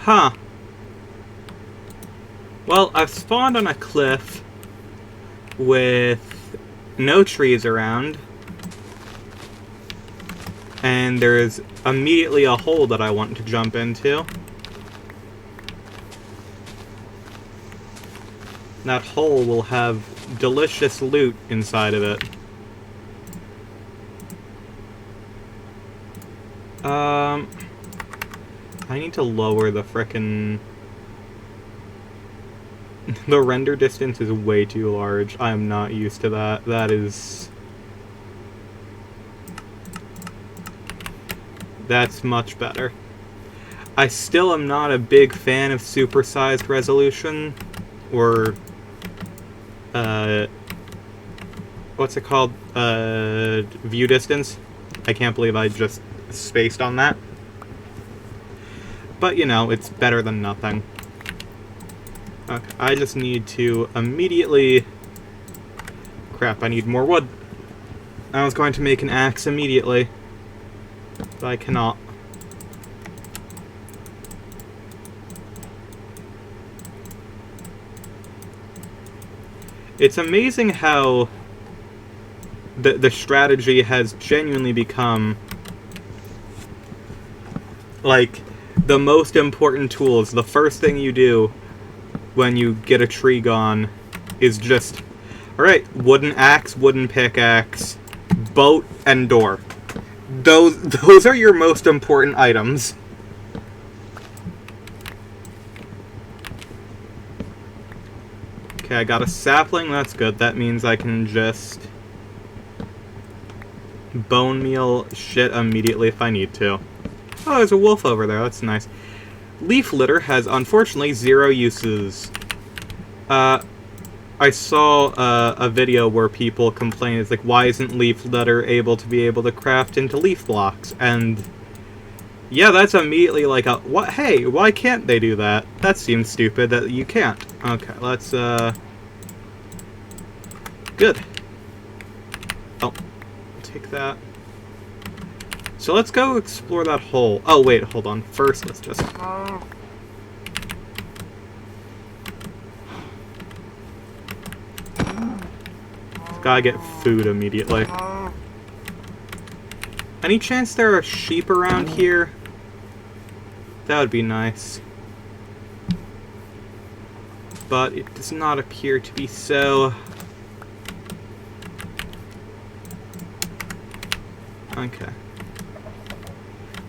Huh. Well, I've spawned on a cliff with no trees around. And there's immediately a hole that I want to jump into. That hole will have delicious loot inside of it. I need to lower the frickin'... The render distance is way too large. I am not used to that. That is... That's much better. I still am not a big fan of supersized resolution, or... what's it called? View distance. I can't believe I just spaced on that. But, you know, it's better than nothing. Okay, I just need to immediately... Crap, I need more wood. I was going to make an axe immediately, but I cannot. It's amazing how the strategy has genuinely become, like, the most important tools. The first thing you do when you get a tree gone is just, alright, wooden axe, wooden pickaxe, boat, and door. Those are your most important items. Okay, I got a sapling, that's good. That means I can just bone meal shit immediately if I need to. Oh, there's a wolf over there, that's nice. Leaf litter has, unfortunately, 0 uses. I saw a video where people complain, it's like, why isn't leaf litter able to craft into leaf blocks? And yeah, that's immediately like a, what? Hey, why can't they do that? That seems stupid that you can't. Okay, let's, good. Oh, take that. So let's go explore that hole. Oh, wait, hold on. First, let's just... Gotta get food immediately. Any chance there are sheep around here? That would be nice. But it does not appear to be so. Okay.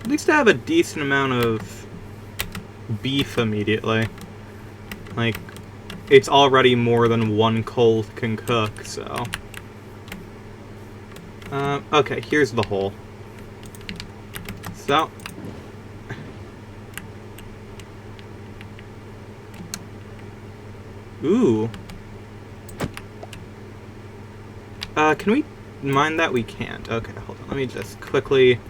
At least I have a decent amount of beef immediately. Like, it's already more than one coal can cook, so... okay, here's the hole. So... Ooh. Can we mine that? We can't. Okay, hold on. Let me just quickly...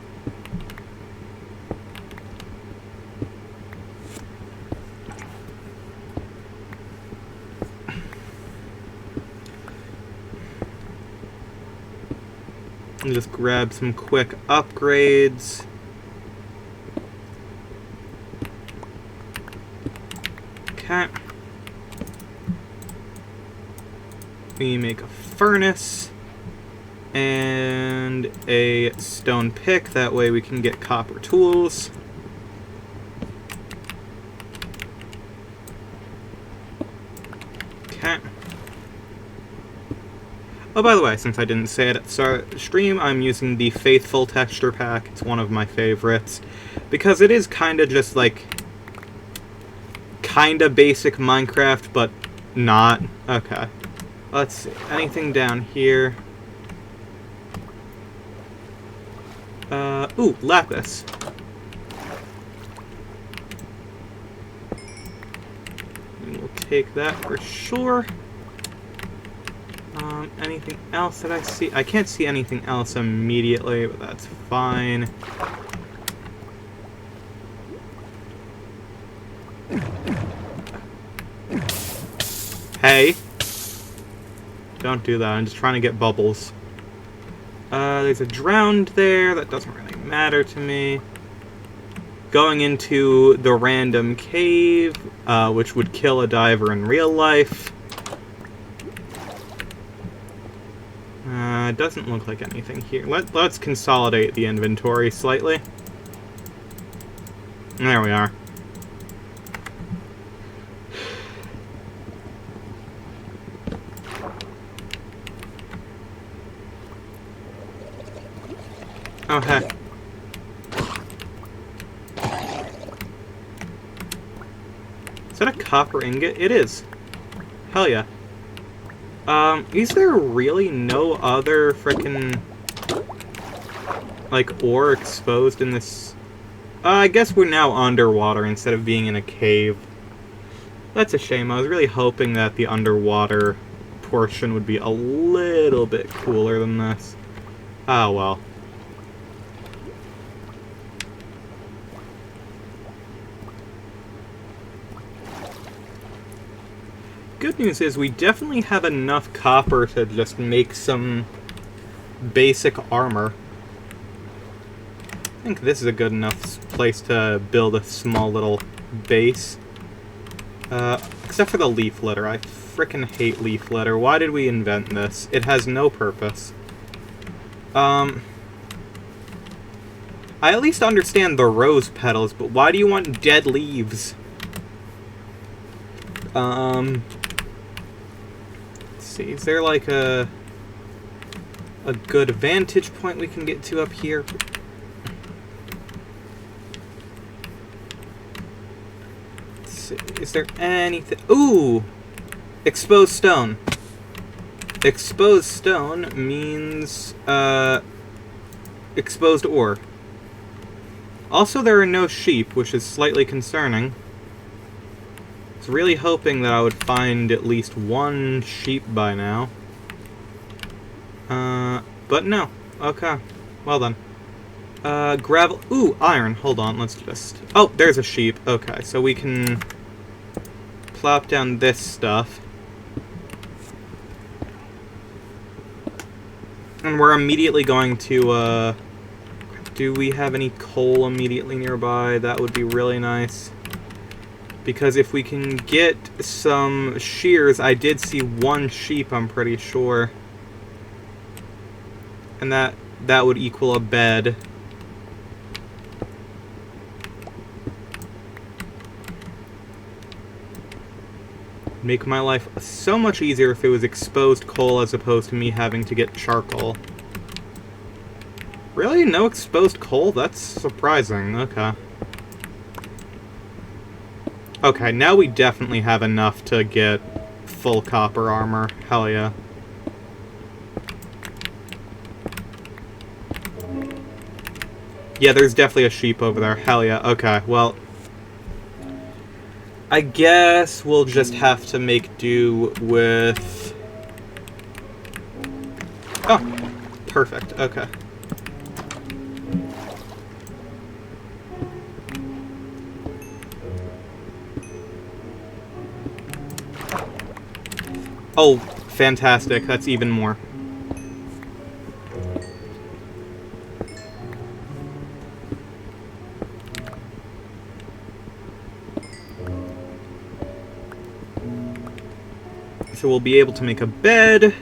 just grab some quick upgrades. Okay. We make a furnace and a stone pick. That way we can get copper tools. Okay. Oh, by the way, since I didn't say it at the start of the stream, I'm using the Faithful texture pack. It's one of my favorites, because it is kind of just, like, kind of basic Minecraft, but not. Okay. Let's see. Anything down here? Ooh, lapis. We'll take that for sure. Anything else that I see? I can't see anything else immediately, but that's fine. Hey! Don't do that, I'm just trying to get bubbles. There's a drowned there, that doesn't really matter to me. going into the random cave, which would kill a diver in real life. Doesn't look like anything here. Let's consolidate the inventory slightly. There we are. Oh, heck. Is that a copper ingot? It is. Hell yeah. Is there really no other frickin' like, ore exposed in this? I guess we're now underwater instead of being in a cave. That's a shame. I was really hoping that the underwater portion would be a little bit cooler than this. Oh, well. Good news is we definitely have enough copper to just make some basic armor. I think this is a good enough place to build a small little base. Except for the leaf litter. I frickin' hate leaf litter. Why did we invent this? It has no purpose. I at least understand the rose petals, but why do you want dead leaves? Let's see, is there like a good vantage point we can get to up here? Let's see, is there anything? Ooh! Exposed stone. Exposed stone means, exposed ore. Also, there are no sheep, which is slightly concerning. I was really hoping that I would find at least one sheep by now. But no. Okay. Well then. Gravel. Ooh, iron. Hold on, let's just... Oh, there's a sheep. Okay, so we can plop down this stuff. And we're immediately going to, do we have any coal immediately nearby? That would be really nice. Because if we can get some shears, I did see one sheep, I'm pretty sure. And that would equal a bed. Make my life so much easier if it was exposed coal as opposed to me having to get charcoal. Really? No exposed coal? That's surprising. Okay. Okay, now we definitely have enough to get full copper armor. Hell yeah. Yeah, there's definitely a sheep over there. Hell yeah. Okay, well... I guess we'll just have to make do with... Oh, perfect. Okay. Oh, fantastic. That's even more. So we'll be able to make a bed.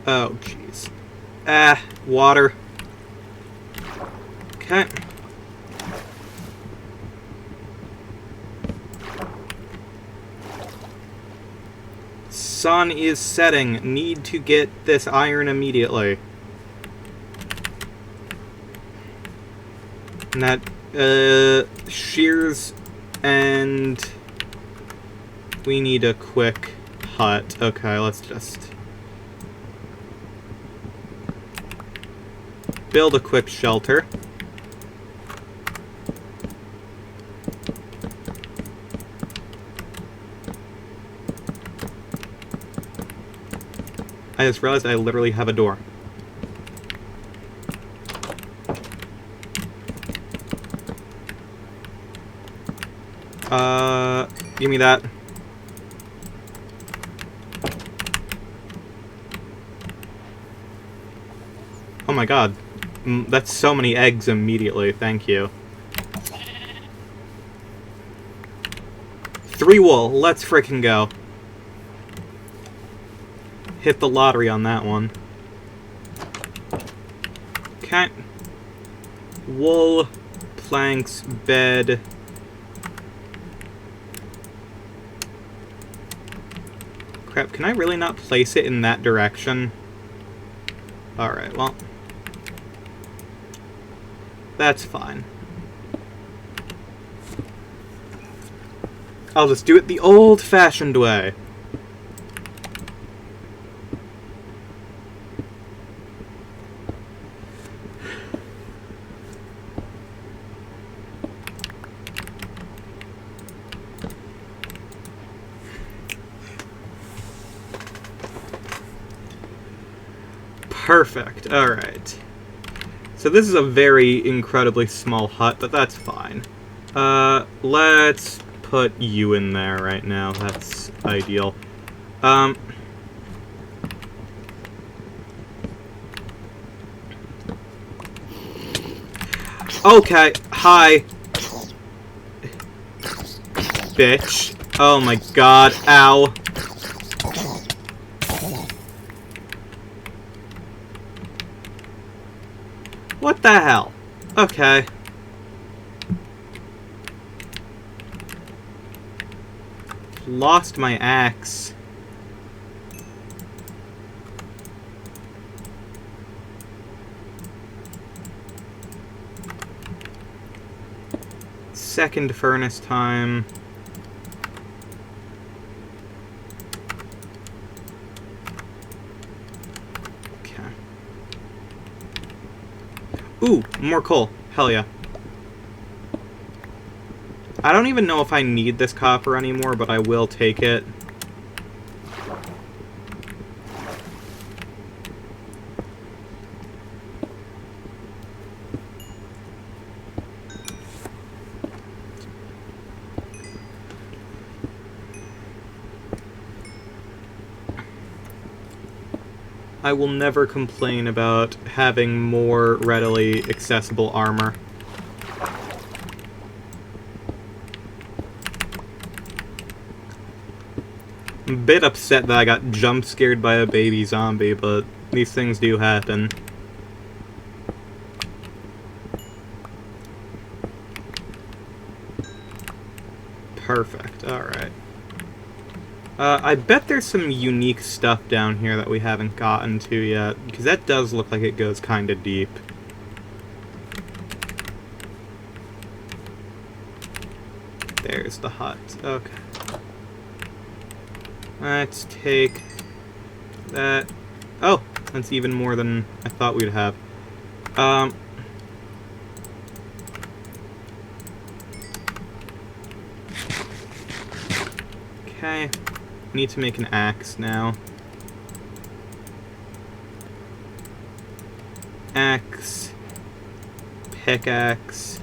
Oh, jeez. Ah, water. Okay. Sun is setting. Need to get this iron immediately. And that, shears, and we need a quick hut. Okay, let's just build a quick shelter. I just realized I literally have a door. Give me that. Oh my god. That's so many eggs immediately. Thank you. 3 wool. Let's frickin' go. Hit the lottery on that one. Okay. Wool, planks, bed. Crap, can I really not place it in that direction? Alright, well. That's fine. I'll just do it the old-fashioned way. Perfect. Alright. So this is a very incredibly small hut, but that's fine. Let's put you in there right now. That's ideal. Okay. Hi. Bitch. Oh my god. Ow. What the hell? Okay. Lost my axe. Second furnace time. Ooh, more coal. Hell yeah. I don't even know if I need this copper anymore, but I will take it. I will never complain about having more readily accessible armor. I'm a bit upset that I got jump scared by a baby zombie, but these things do happen. Perfect, alright. I bet there's some unique stuff down here that we haven't gotten to yet, because that does look like it goes kinda deep. There's the hut. Okay. Let's take that. Oh, that's even more than I thought we'd have. Okay. Need to make an axe now. Axe. Pickaxe.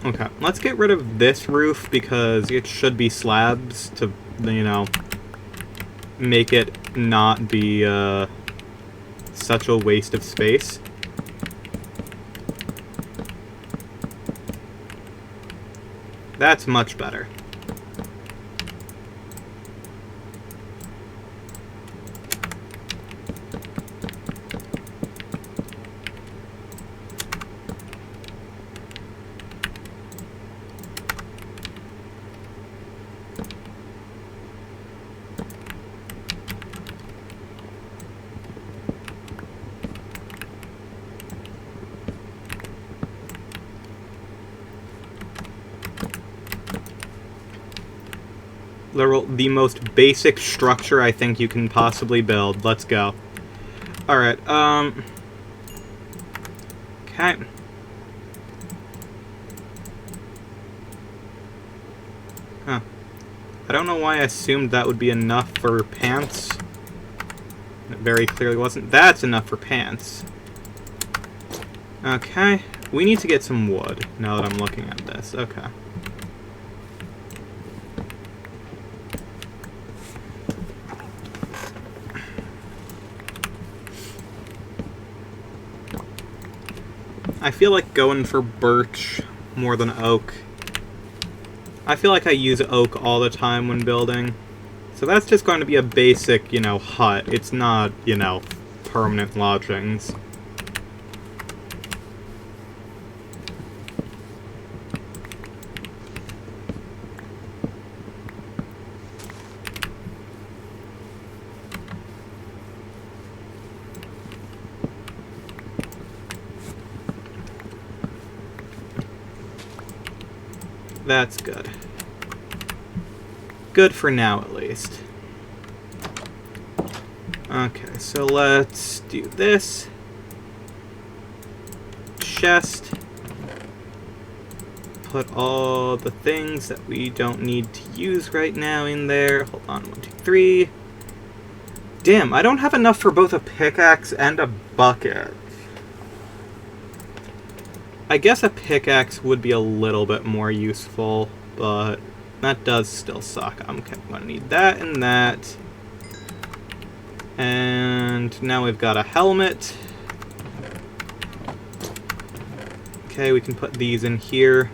Okay, let's get rid of this roof because it should be slabs to, you know, make it not be such a waste of space. That's much better. The most basic structure I think you can possibly build. Let's go. Alright, okay. Huh. I don't know why I assumed that would be enough for pants. It very clearly wasn't. That's enough for pants. Okay, we need to get some wood, now that I'm looking at this. Okay. I feel like going for birch more than oak. I feel like I use oak all the time when building. So that's just going to be a basic, hut. It's not, permanent lodgings. That's good. Good for now, at least. Okay, so let's do this. Chest. Put all the things that we don't need to use right now in there. Hold on, 1, 2, 3. Damn, I don't have enough for both a pickaxe and a bucket. I guess a pickaxe would be a little bit more useful, but that does still suck. I'm going to need that and that. And now we've got a helmet. Okay, we can put these in here.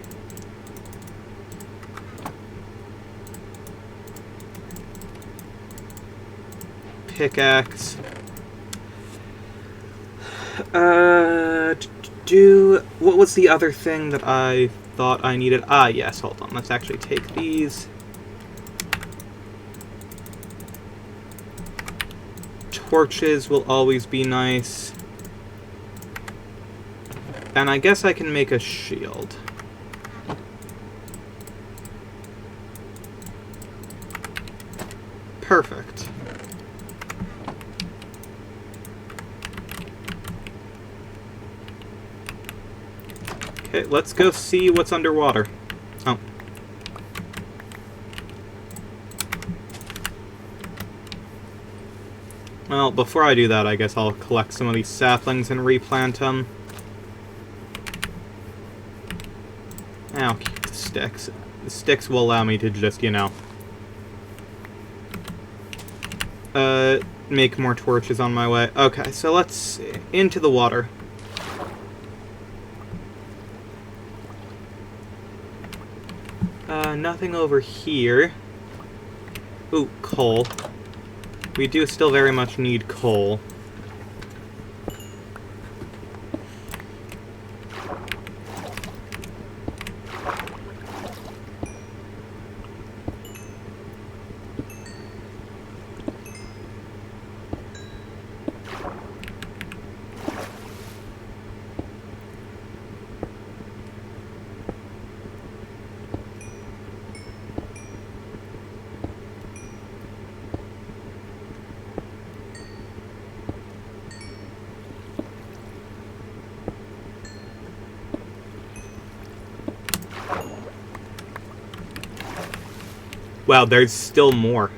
Pickaxe. What was the other thing that I thought I needed? Ah, yes, hold on. Let's actually take these. Torches will always be nice. And I guess I can make a shield. Perfect. Okay, let's go see what's underwater. Oh. Well, before I do that, I guess I'll collect some of these saplings and replant them. I'll keep the sticks. The sticks will allow me to just, make more torches on my way. Okay, so let's see. Into the water. Nothing over here. Ooh, coal. We do still very much need coal. Wow, there's still more.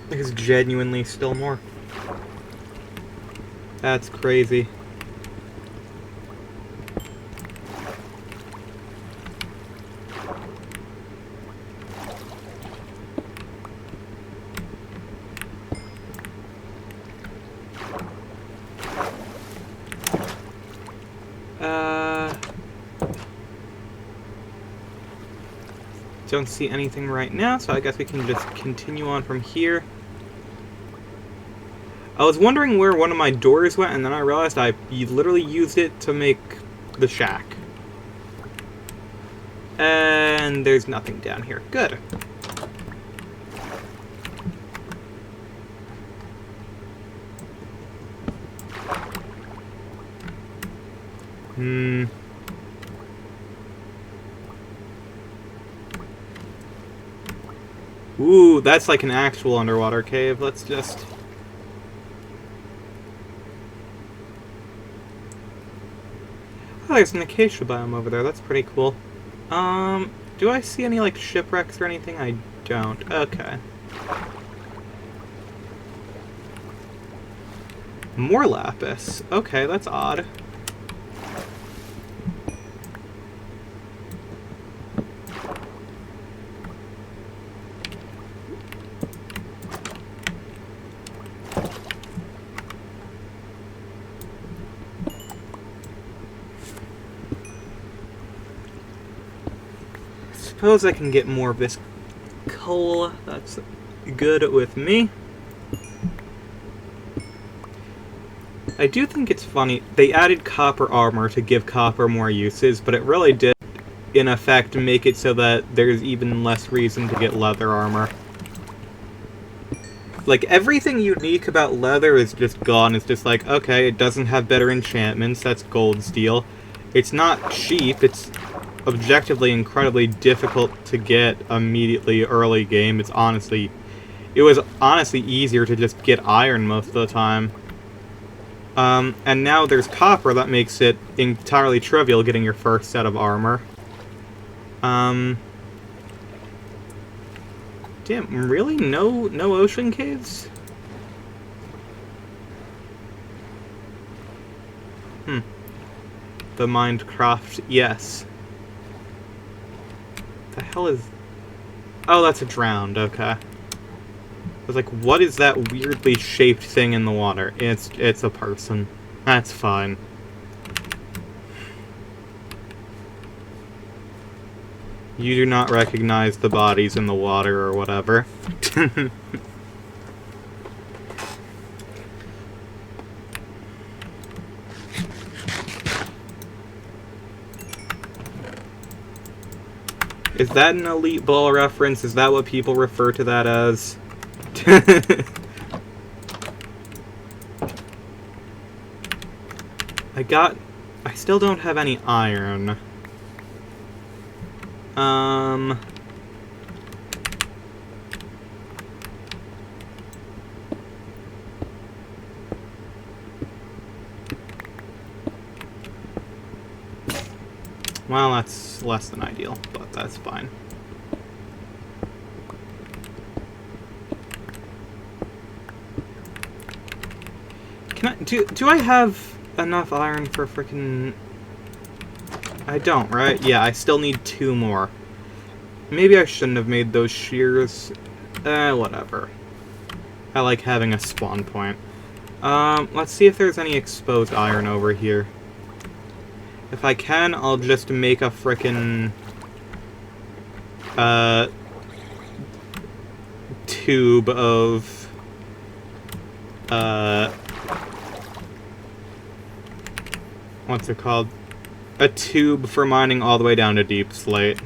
There's genuinely still more. That's crazy. Don't see anything right now, so I guess we can just continue on from here. I was wondering where one of my doors went, and then I realized I literally used it to make the shack. And there's nothing down here. Good. Ooh, that's like an actual underwater cave. Let's just... Oh, there's an acacia biome over there. That's pretty cool. Do I see any, like, shipwrecks or anything? I don't. Okay. More lapis. Okay, that's odd. Suppose I can get more of this coal. That's good with me. I do think it's funny. They added copper armor to give copper more uses, but it really did, in effect, make it so that there's even less reason to get leather armor. Like, everything unique about leather is just gone. It's just like, okay, it doesn't have better enchantments. That's gold steel. It's not cheap. It's objectively incredibly difficult to get immediately early game. It was honestly easier to just get iron most of the time. And now there's copper that makes it entirely trivial getting your first set of armor. Damn, really? No ocean caves? The Minecraft, yes. The hell is... Oh, that's a drowned, okay. I was like, what is that weirdly shaped thing in the water? It's a person. That's fine. You do not recognize the bodies in the water or whatever. Is that an Elite Ball reference? Is that what people refer to that as? I still don't have any iron. Well, that's less than ideal, but that's fine. Do I have enough iron for frickin'... I don't, right? Yeah, I still need 2 more. Maybe I shouldn't have made those shears. Whatever. I like having a spawn point. Let's see if there's any exposed iron over here. If I can, I'll just make a frickin' tube of what's it called? A tube for mining all the way down to deep slate.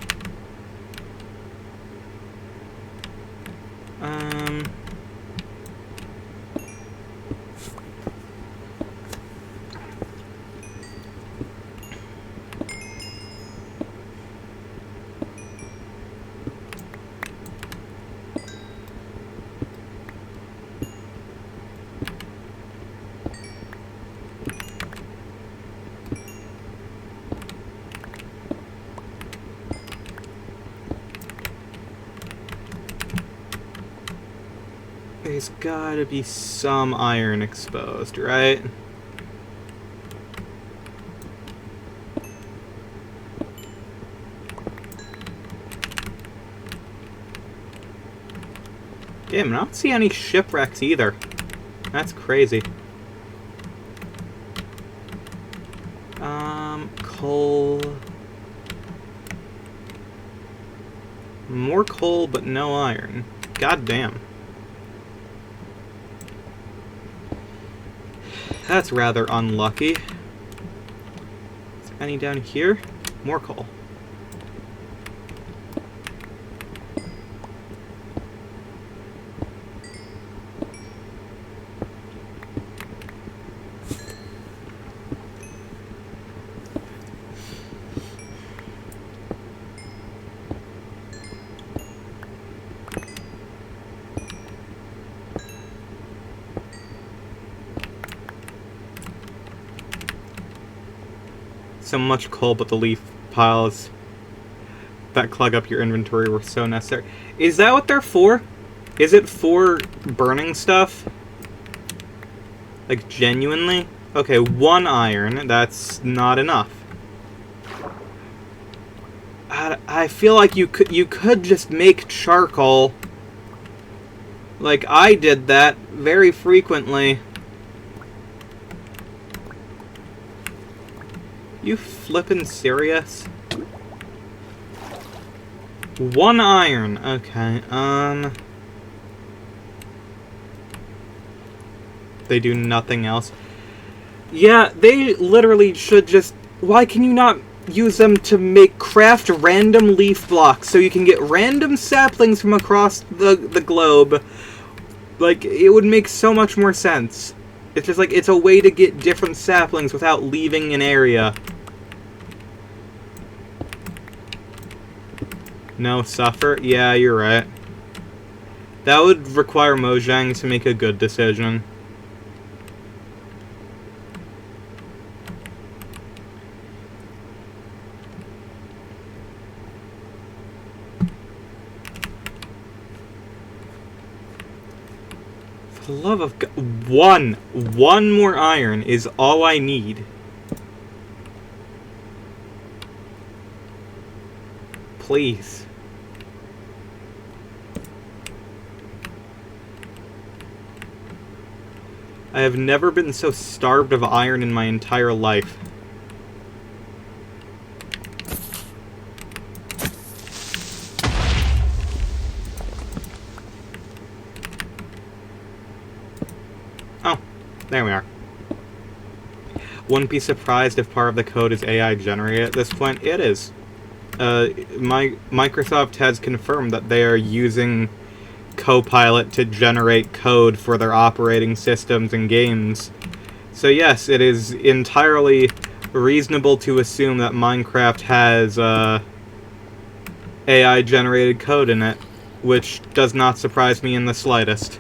There's gotta be some iron exposed, right? Damn, I don't see any shipwrecks either. That's crazy. Coal. More coal, but no iron. God damn. That's rather unlucky. Is there any down here? More coal. So much coal, but the leaf piles. that clog up your inventory were so necessary. Is that what they're for? Is it for burning stuff? Like, genuinely? Okay, 1 iron. That's not enough. I feel like you could just make charcoal. Like, I did that very frequently. You flippin' serious? 1 iron. Okay, they do nothing else. Yeah, they literally should just... Why can you not use them to craft random leaf blocks so you can get random saplings from across the globe? Like, it would make so much more sense. It's just like, it's a way to get different saplings without leaving an area. No suffer? Yeah, you're right. That would require Mojang to make a good decision. For the love of God, one more iron is all I need. Please. I have never been so starved of iron in my entire life. Oh, there we are. Wouldn't be surprised if part of the code is AI generated at this point. It is. Microsoft has confirmed that they are using Copilot to generate code for their operating systems and games. So yes, it is entirely reasonable to assume that Minecraft has AI-generated code in it, which does not surprise me in the slightest.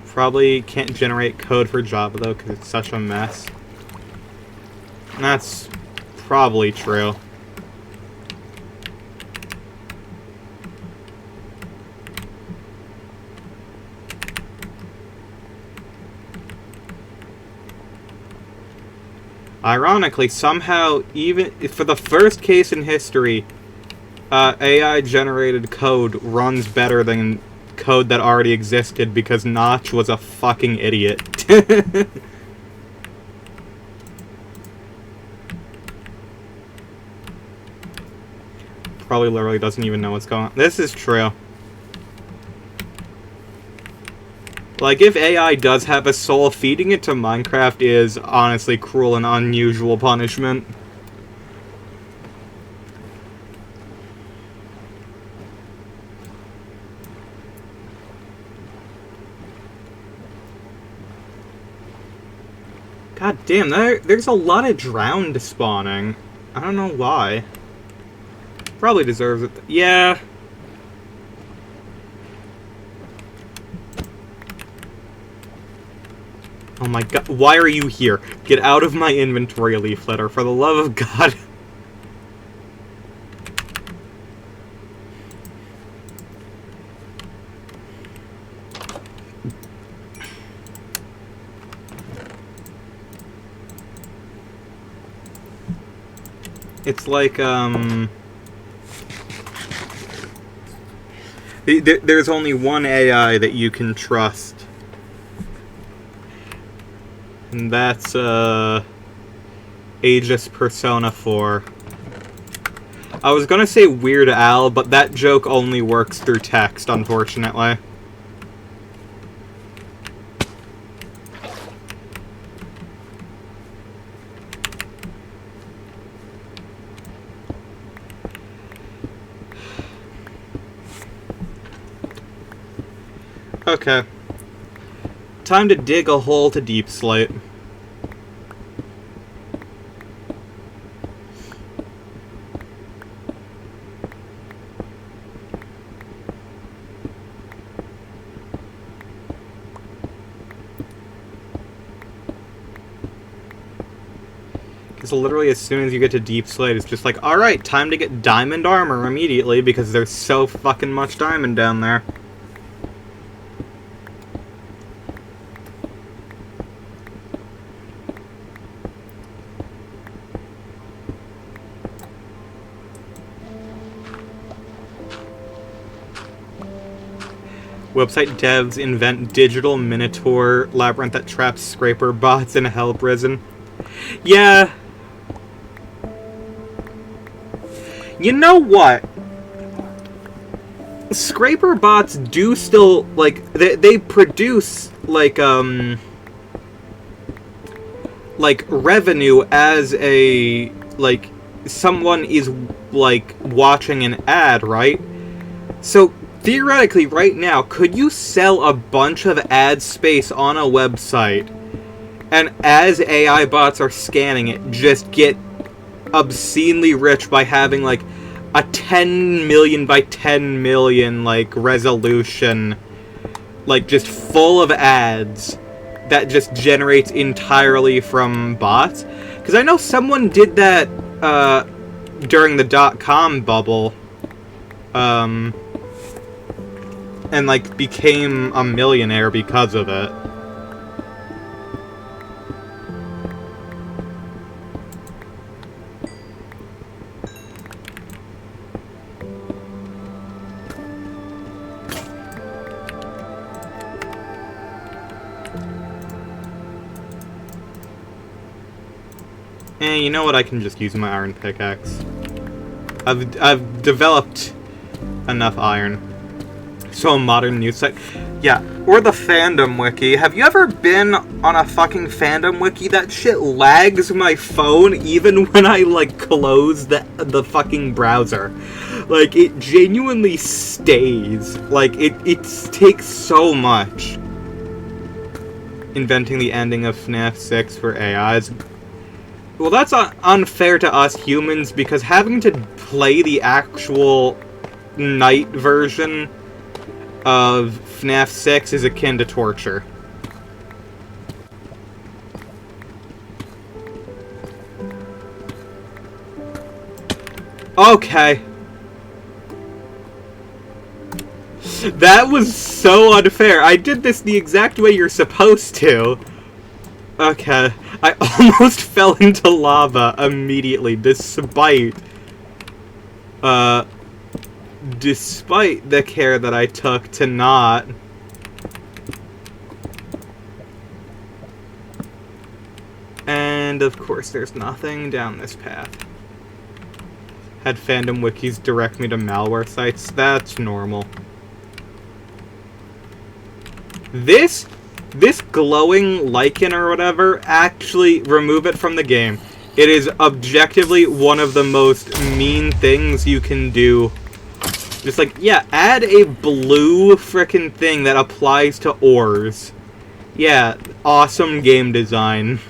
Probably can't generate code for Java, though, because it's such a mess. And that's probably true. Ironically, somehow, even for the first case in history, AI-generated code runs better than code that already existed because Notch was a fucking idiot. Probably literally doesn't even know what's going on. This is true. Like, if AI does have a soul, feeding it to Minecraft is honestly cruel and unusual punishment. God damn, there's a lot of drowned spawning. I don't know why. Probably deserves it. Yeah. Oh my god, why are you here? Get out of my inventory, leaf litter, for the love of God. It's like, there's only one AI that you can trust. And that's, Aegis Persona 4. I was gonna say Weird Al, but that joke only works through text, unfortunately. Okay. Time to dig a hole to deep slate. Because literally as soon as you get to Deep Slate, it's just like, alright, time to get diamond armor immediately, because there's so fucking much diamond down there. Website devs invent digital minotaur labyrinth that traps scraper bots in a hell prison. Yeah. You know what? Scraper bots do still, like, they produce, like revenue as a, like, someone is, like, watching an ad, right? So, theoretically, right now, could you sell a bunch of ad space on a website, and as AI bots are scanning it, just get obscenely rich by having, like, a 10 million by 10 million, like, resolution, like, just full of ads that just generates entirely from bots? Because I know someone did that, during the .com bubble, and, like, became a millionaire because of it. And you know what? I can just use my iron pickaxe. I've developed enough iron. So a modern news site. Yeah, or the fandom wiki. Have you ever been on a fucking fandom wiki? That shit lags my phone even when I, like, close the fucking browser. Like, it genuinely stays. Like, it takes so much. Inventing the ending of FNAF 6 for AIs. Well, that's unfair to us humans, because having to play the actual night version of FNAF 6 is akin to torture. Okay. That was so unfair. I did this the exact way you're supposed to. Okay. I almost fell into lava immediately, despite the care that I took to not. And, of course, there's nothing down this path. Had fandom wikis direct me to malware sites. That's normal. This glowing lichen or whatever, actually remove it from the game. It is objectively one of the most mean things you can do. Just like, yeah, add a blue frickin' thing that applies to ores. Yeah, awesome game design.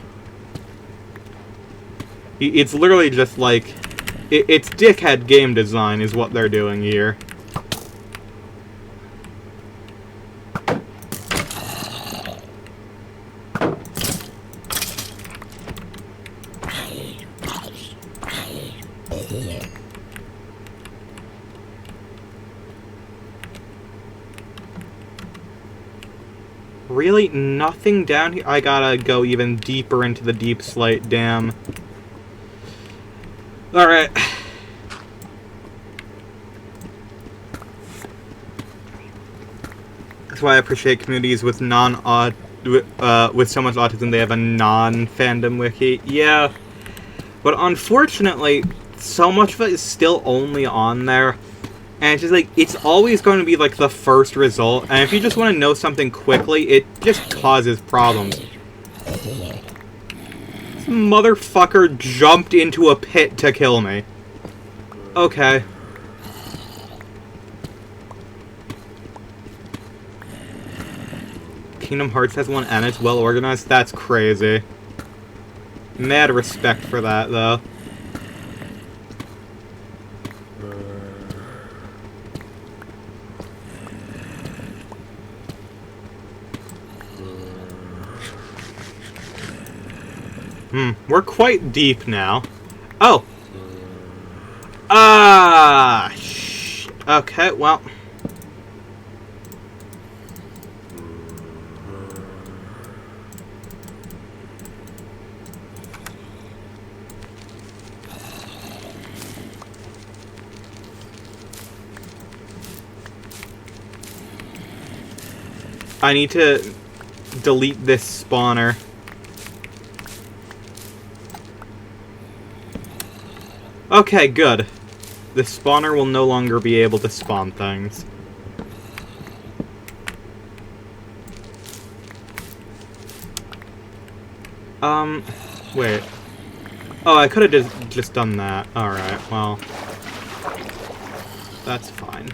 It's literally just like, it's dickhead game design is what they're doing here. Really? Nothing down here? I gotta go even deeper into the deep slate, damn. Alright. That's why I appreciate communities with with so much autism they have a non-fandom wiki. Yeah. But unfortunately, so much of it is still only on there. And it's just like, it's always going to be like the first result. And if you just want to know something quickly, it just causes problems. This motherfucker jumped into a pit to kill me. Okay. Kingdom Hearts has one and it's well organized? That's crazy. Mad respect for that, though. We're quite deep now. Oh! Okay, well... I need to delete this spawner. Okay, good. The spawner will no longer be able to spawn things. Wait. Oh, I could have just done that. Alright, well. That's fine.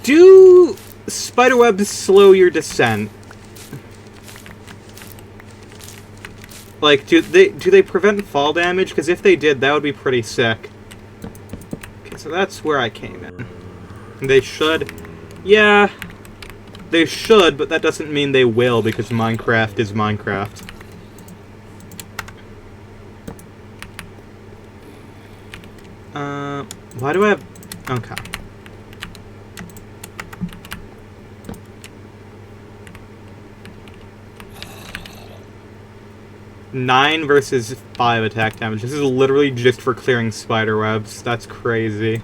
Do spiderwebs slow your descent? Like, do they prevent fall damage? Because if they did, that would be pretty sick. Okay, so that's where I came in. They should. Yeah, they should, but that doesn't mean they will, because Minecraft is Minecraft. Why do I have... Okay. Nine versus 5 attack damage. This is literally just for clearing spider webs. That's crazy.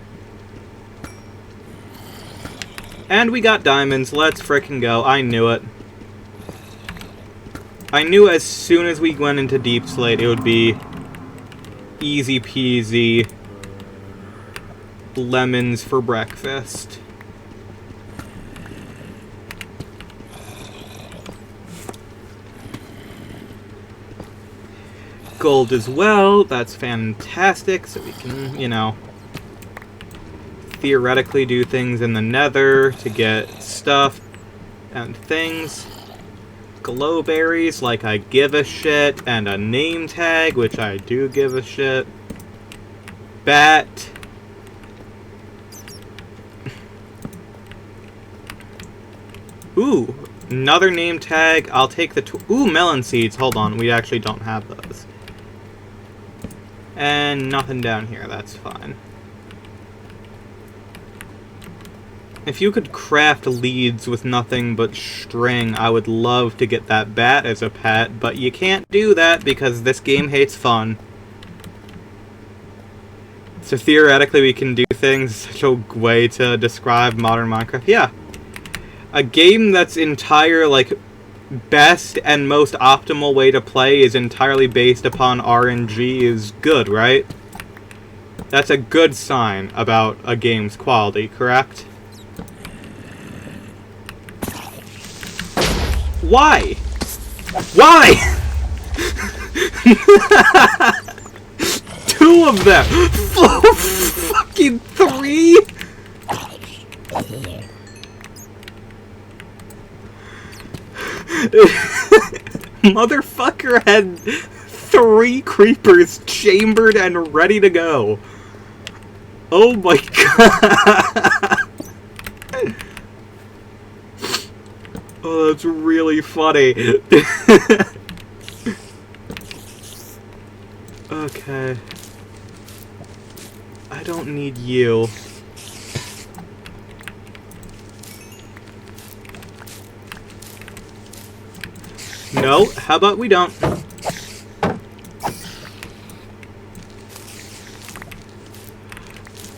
And we got diamonds. Let's frickin' go. I knew it. I knew as soon as we went into Deep Slate it would be easy peasy lemons for breakfast. Gold as well, that's fantastic, so we can, you know, theoretically do things in the nether to get stuff and things. Glowberries, like I give a shit, and a name tag, which I do give a shit. Bat. Ooh, another name tag. I'll take the... Ooh, melon seeds. Hold on, we actually don't have those. And nothing down here, that's fine. If you could craft leads with nothing but string, I would love to get that bat as a pet, but you can't do that because this game hates fun. So theoretically we can do things, such a way to describe modern Minecraft. Yeah. A game that's entire, like, best and most optimal way to play is entirely based upon RNG is good, right? That's a good sign about a game's quality, correct? Why? Why? Two of them! Fucking three? Motherfucker had 3 creepers chambered and ready to go. Oh my god. Oh, that's really funny. Okay. I don't need you. No, how about we don't?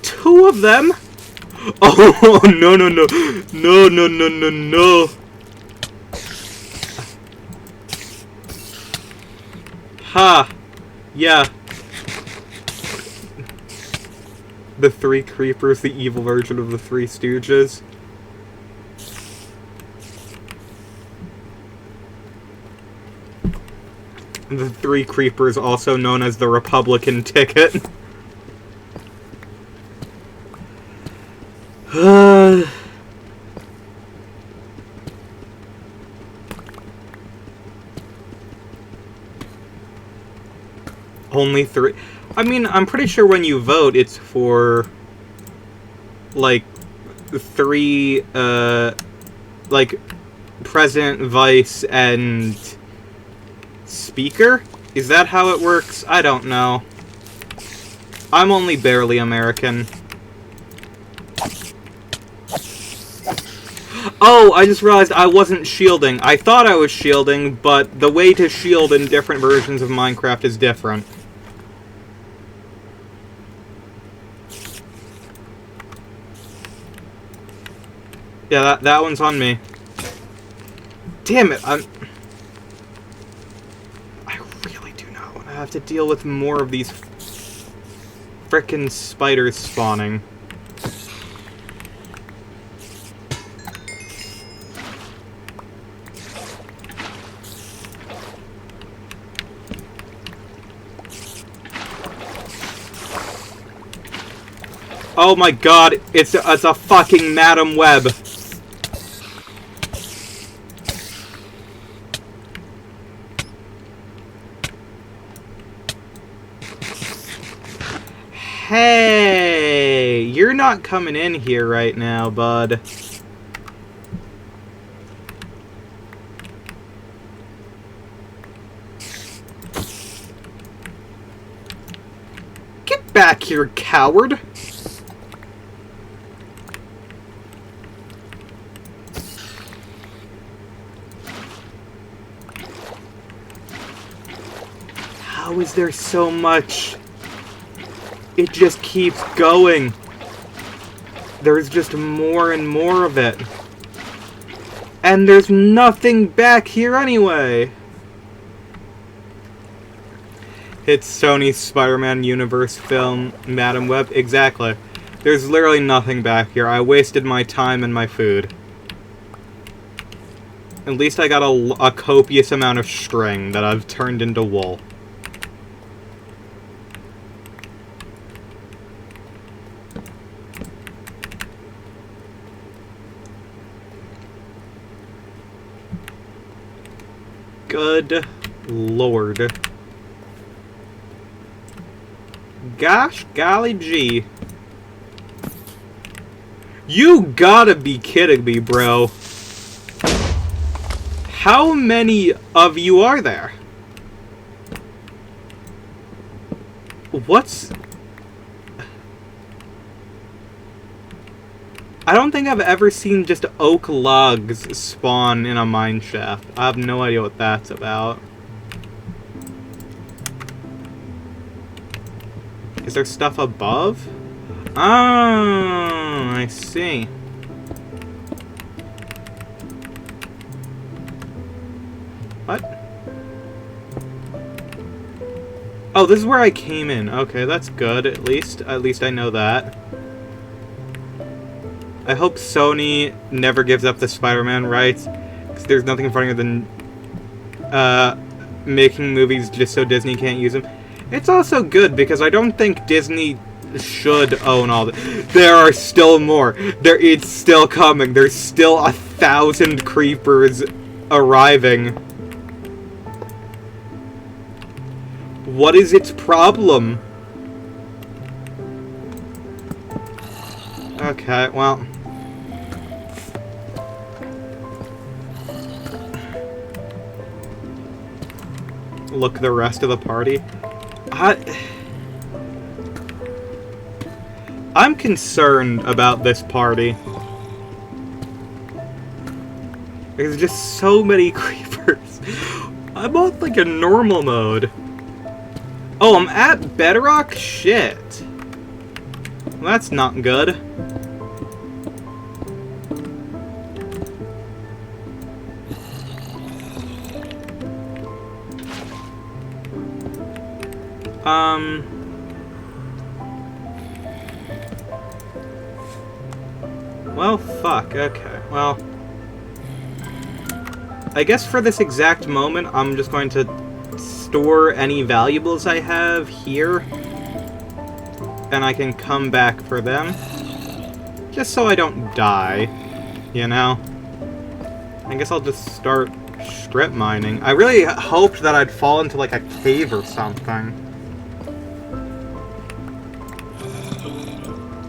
Two of them? Oh, no, no, no. No, no, no, no, no. Ha! Yeah. The 3 creepers, the evil version of the 3 Stooges. The 3 creepers, also known as the Republican ticket. Only 3. I mean, I'm pretty sure when you vote, it's for, like, 3, like, president, vice, and speaker? Is that how it works? I don't know. I'm only barely American. Oh, I just realized I wasn't shielding. I thought I was shielding, but the way to shield in different versions of Minecraft is different. Yeah, that one's on me. Damn it, I really do not want to have to deal with more of these frickin' spiders spawning. Oh my god, it's a fucking Madam Web. Hey, you're not coming in here right now, bud. Get back here, coward. How is there so much? It just keeps going. There's just more and more of it. And there's nothing back here anyway. It's Sony's Spider-Man universe film, Madam Web. Exactly. There's literally nothing back here. I wasted my time and my food. At least I got a copious amount of string that I've turned into wool. Good lord. Gosh golly gee. You gotta be kidding me, bro. How many of you are there? What's... I don't think I've ever seen just oak logs spawn in a mine shaft. I have no idea what that's about. Is there stuff above? Oh, I see. What? Oh, this is where I came in. Okay, that's good, at least. At least I know that. I hope Sony never gives up the Spider-Man rights, because there's nothing funnier than making movies just so Disney can't use them. It's also good, because I don't think Disney should own all the... There are still more. It's still coming. There's still 1,000 creepers arriving. What is its problem? Okay, well... Look at the rest of the party. I'm concerned about this party. There's just so many creepers. I'm on like a normal mode. Oh, I'm at bedrock? Shit. Well, that's not good. Well, fuck. Okay. Well, I guess for this exact moment, I'm just going to store any valuables I have here, and I can come back for them, just so I don't die, you know? I guess I'll just start strip mining. I really hoped that I'd fall into like a cave or something.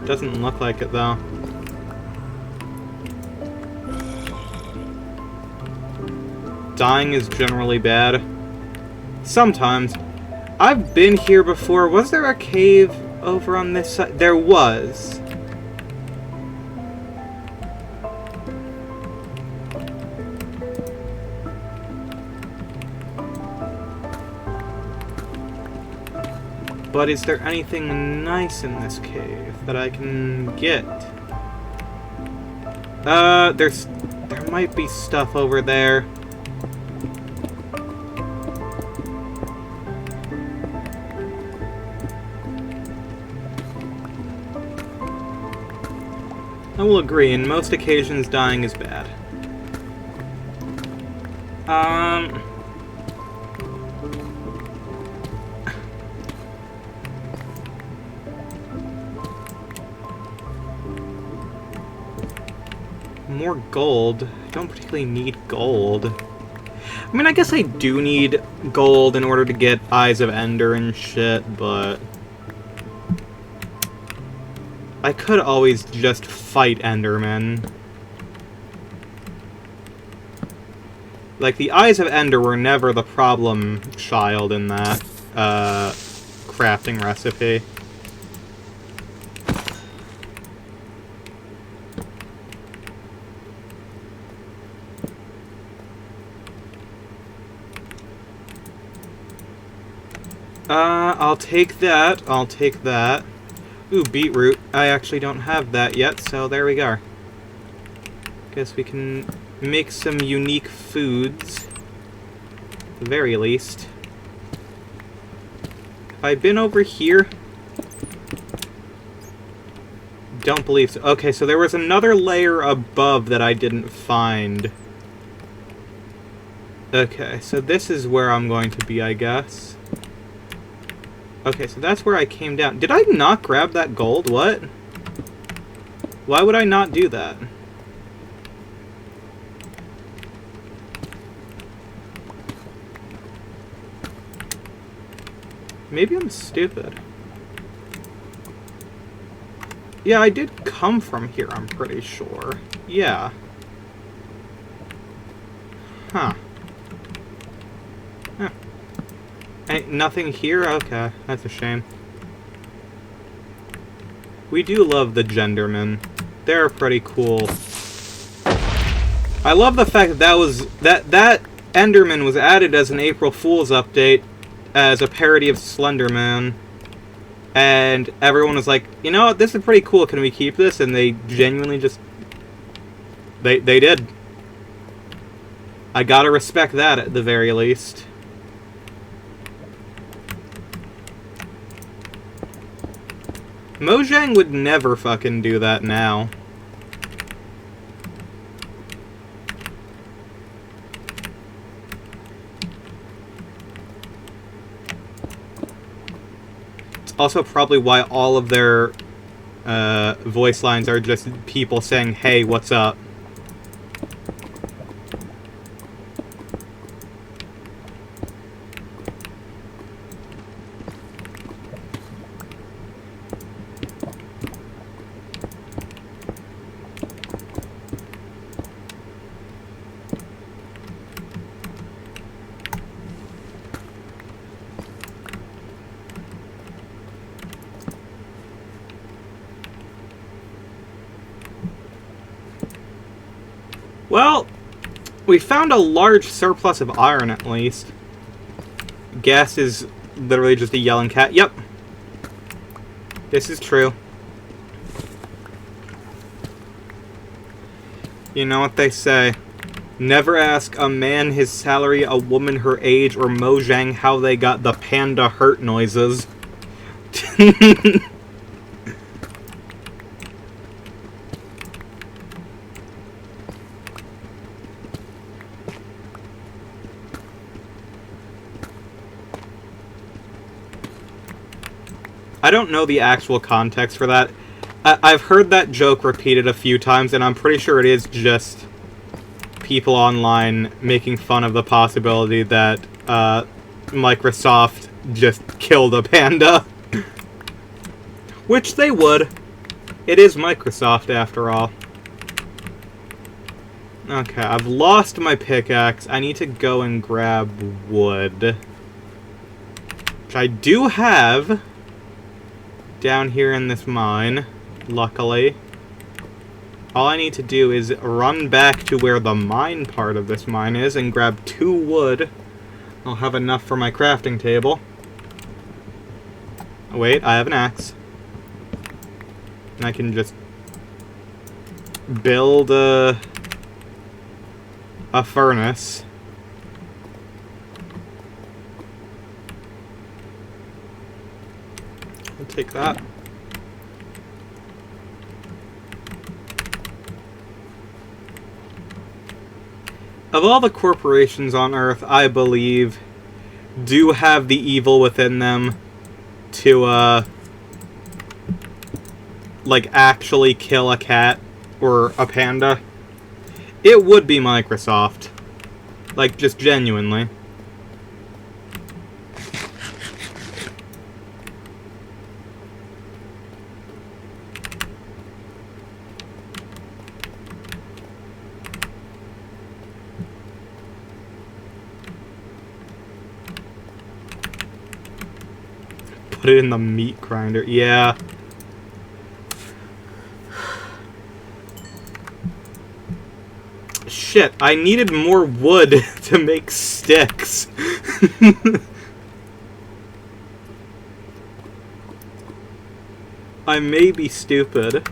Doesn't look like it though. dying is generally bad. Sometimes. I've been here before. Was there a cave over on this side? There was. But is there anything nice in this cave that I can get? There might be stuff over there. I will agree, in most occasions dying is bad. More gold. I don't particularly need gold. I mean, I guess I do need gold in order to get Eyes of Ender and shit, but I could always just fight Endermen. Like, the Eyes of Ender were never the problem child in that crafting recipe. I'll take that. I'll take that. Ooh, beetroot. I actually don't have that yet, so there we go. Guess we can make some unique foods. At the very least. Have I been over here? Don't believe so. Okay, so there was another layer above that I didn't find. Okay, so this is where I'm going to be, I guess. Okay, so that's where I came down. Did I not grab that gold? What? Why would I not do that? Maybe I'm stupid. Yeah, I did come from here, I'm pretty sure. Yeah. Huh. Huh. Ain't nothing here? Okay, that's a shame. We do love the Gendermen. They're pretty cool. I love the fact that that Enderman was added as an April Fool's update as a parody of Slenderman. And everyone was like, you know what, this is pretty cool, can we keep this? And they genuinely just... They did. I gotta respect that at the very least. Mojang would never fucking do that now. It's also probably why all of their voice lines are just people saying, hey, what's up? Well, we found a large surplus of iron, at least. Gas is literally just a yelling cat. Yep. This is true. You know what they say. Never ask a man his salary, a woman her age, or Mojang how they got the panda hurt noises. I don't know the actual context for that. I've heard that joke repeated a few times, and I'm pretty sure it is just people online making fun of the possibility that Microsoft just killed a panda. Which they would. It is Microsoft, after all. Okay, I've lost my pickaxe. I need to go and grab wood. Which I do have down here in this mine, luckily. All I need to do is run back to where the mine part of this mine is and grab 2 wood. I'll have enough for my crafting table. Oh, wait, I have an axe. And I can just build a furnace. I'll take that. Of all the corporations on Earth, I believe, do have the evil within them to, like, actually kill a cat or a panda, it would be Microsoft. Like, just genuinely. Put it in the meat grinder. Yeah. Shit, I needed more wood to make sticks. I may be stupid.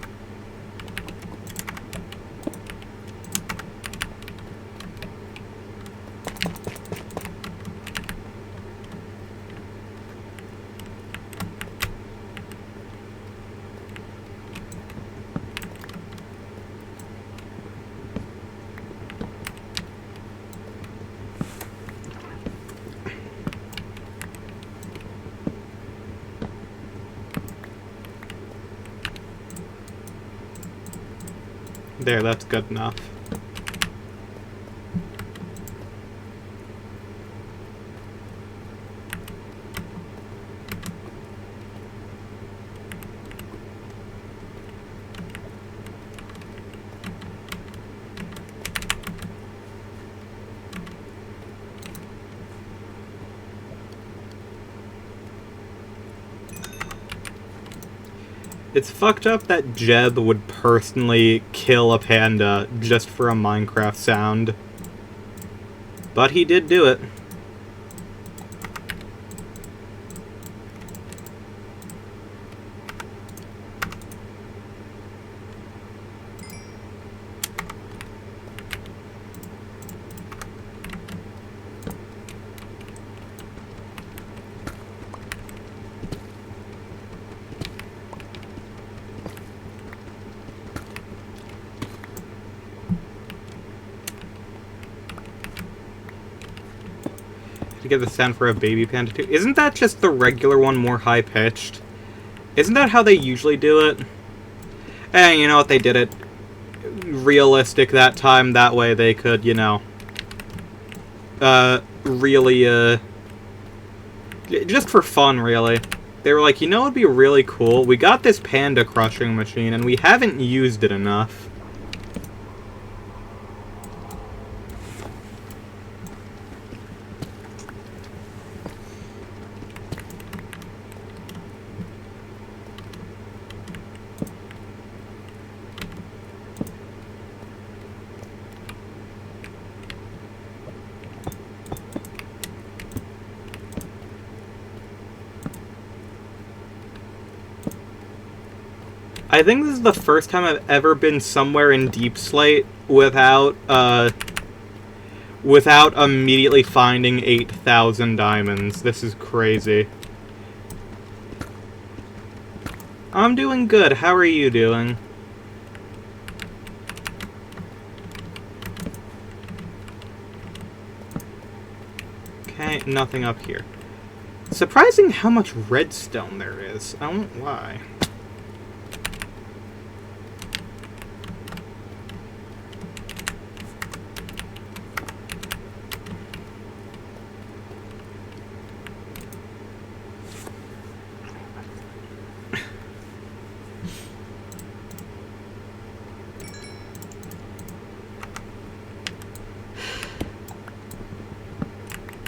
There, that's good enough. It's fucked up that Jeb would personally kill a panda just for a Minecraft sound. But he did do it. To get the sound for a baby panda too. Isn't that just the regular one more high-pitched? Isn't that how they usually do it? And you know what, they did it realistic that time, that way they could, you know, really, just for fun, really. They were like, you know what would be really cool? We got this panda crushing machine, and we haven't used it enough. I think this is the first time I've ever been somewhere in Deep Slate without immediately finding 8,000 diamonds. This is crazy. I'm doing good. How are you doing? Okay, nothing up here. Surprising how much redstone there is. I won't lie.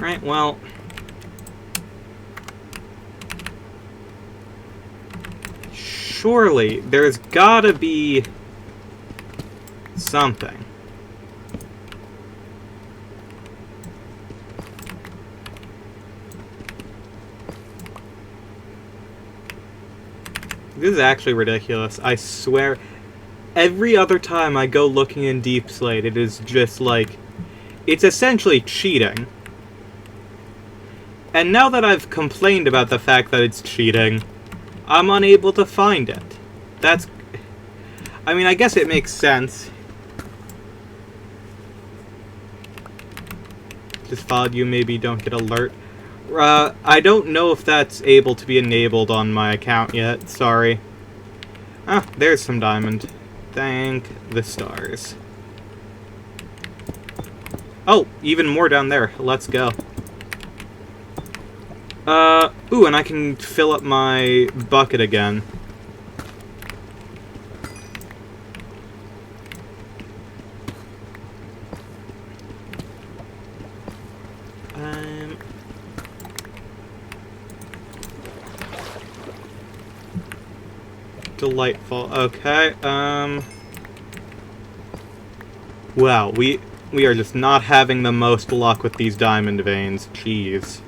Right, well... surely, there's gotta be... something. This is actually ridiculous. I swear, every other time I go looking in Deep Slate, it is just like... it's essentially cheating. And now that I've complained about the fact that it's cheating, I'm unable to find it. That's... I mean, I guess it makes sense. Just followed you, maybe don't get alert. I don't know if that's able to be enabled on my account yet, sorry. Ah, there's some diamond. Thank the stars. Oh, even more down there. Let's go. Ooh, and I can fill up my bucket again. Delightful. Okay, wow, we are just not having the most luck with these diamond veins. Jeez.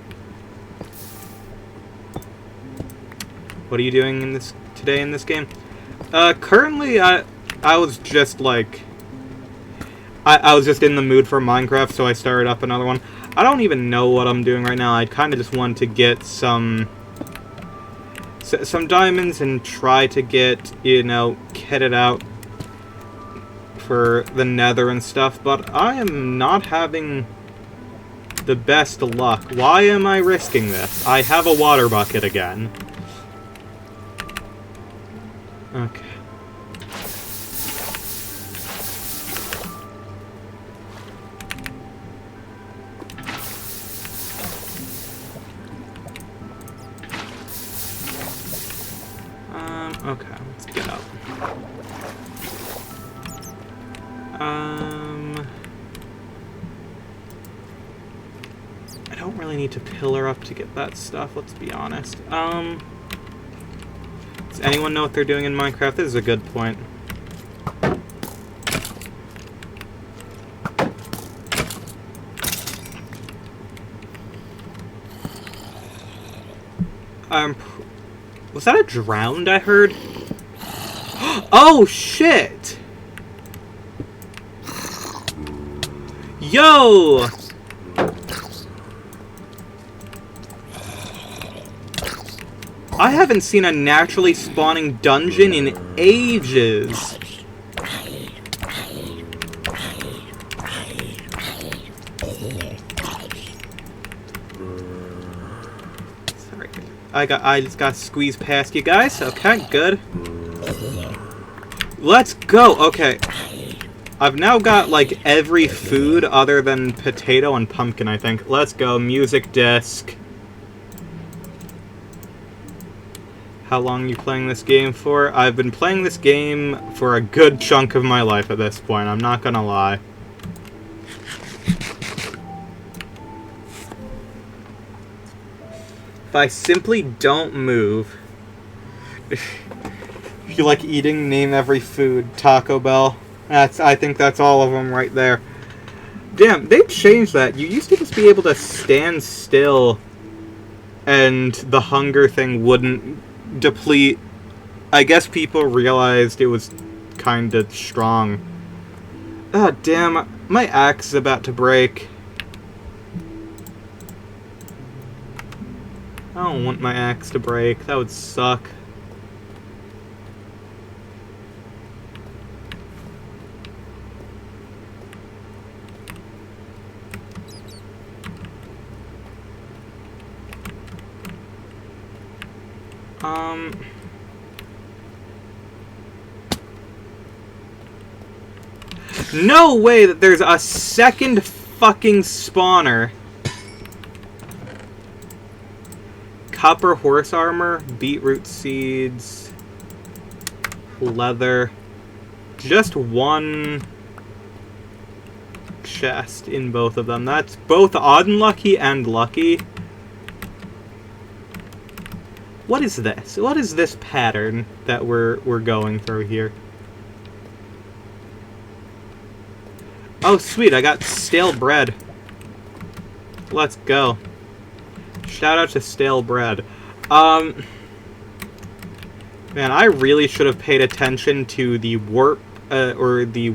What are you doing in this today in this game? Currently, I was just like... I was just in the mood for Minecraft, so I started up another one. I don't even know what I'm doing right now. I kind of just want to get some diamonds and try to get, you know, kitted out for the nether and stuff, but I am not having the best luck. Why am I risking this? I have a water bucket again. Okay. Okay, let's get up. I don't really need to pillar up to get that stuff, let's be honest. Does anyone know what they're doing in Minecraft? This is a good point. Was that a drowned I heard? Oh, shit! Yo! I haven't seen a naturally spawning dungeon in ages. I just got squeezed past you guys. Okay, good. Let's go. Okay. I've now got, like, every food other than potato and pumpkin, I think. Let's go. Music disc. How long are you playing this game for? I've been playing this game for a good chunk of my life at this point. I'm not gonna lie. If I simply don't move... If you like eating, name every food. Taco Bell. I think that's all of them right there. Damn, they changed that. You used to just be able to stand still and the hunger thing wouldn't deplete. I guess people realized it was kind of strong. Ah, damn. My axe is about to break. I don't want my axe to break. That would suck. No way that there's a second fucking spawner. Copper horse armor, beetroot seeds, leather. Just one chest in both of them. That's both unlucky and lucky. What is this? What is this pattern that we're going through here? Oh, sweet, I got stale bread. Let's go. Shout out to stale bread. Man, I really should have paid attention to the warp, or the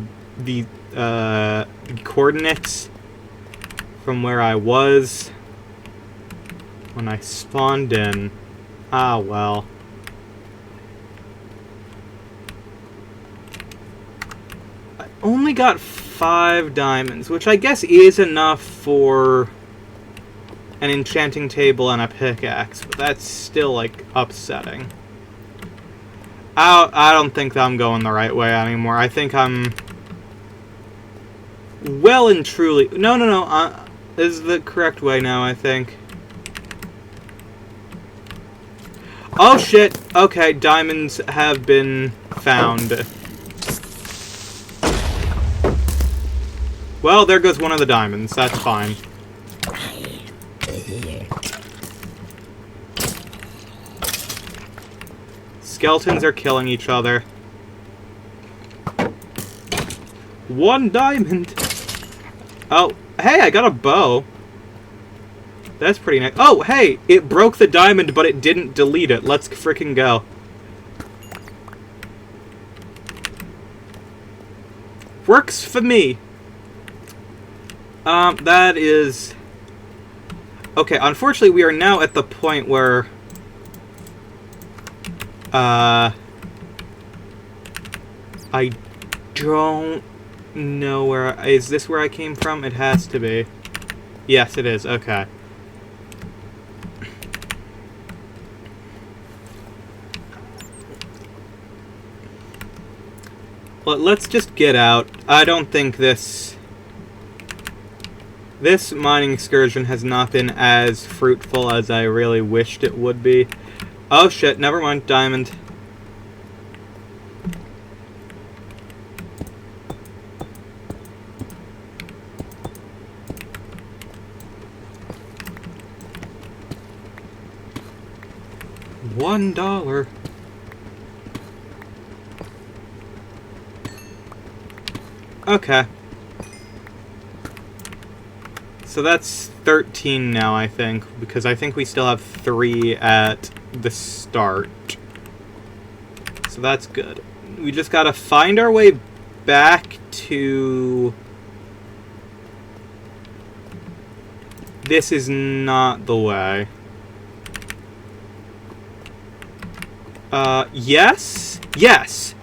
coordinates from where I was when I spawned in. Ah, well. I only got 5 diamonds, which I guess is enough for an enchanting table and a pickaxe, but that's still, like, upsetting. I don't think that I'm going the right way anymore. I think I'm well and truly... No. This is the correct way now, I think. Oh, shit. Okay, diamonds have been found. Well, there goes one of the diamonds. That's fine. Skeletons are killing each other. 1 diamond! Oh, hey, I got a bow. That's pretty nice. Oh, hey! It broke the diamond, but it didn't delete it. Let's frickin' go. Works for me. That is... Okay, unfortunately, we are now at the point where... I don't know where... Is this where I came from? It has to be. Yes, it is. Okay. Let's just get out. I don't think this mining excursion has not been as fruitful as I really wished it would be. Oh shit, never mind, diamond. $1. Okay. So that's 13 now, I think, because I think we still have 3 at the start. So that's good. We just gotta find our way back to... This is not the way. Yes? Yes!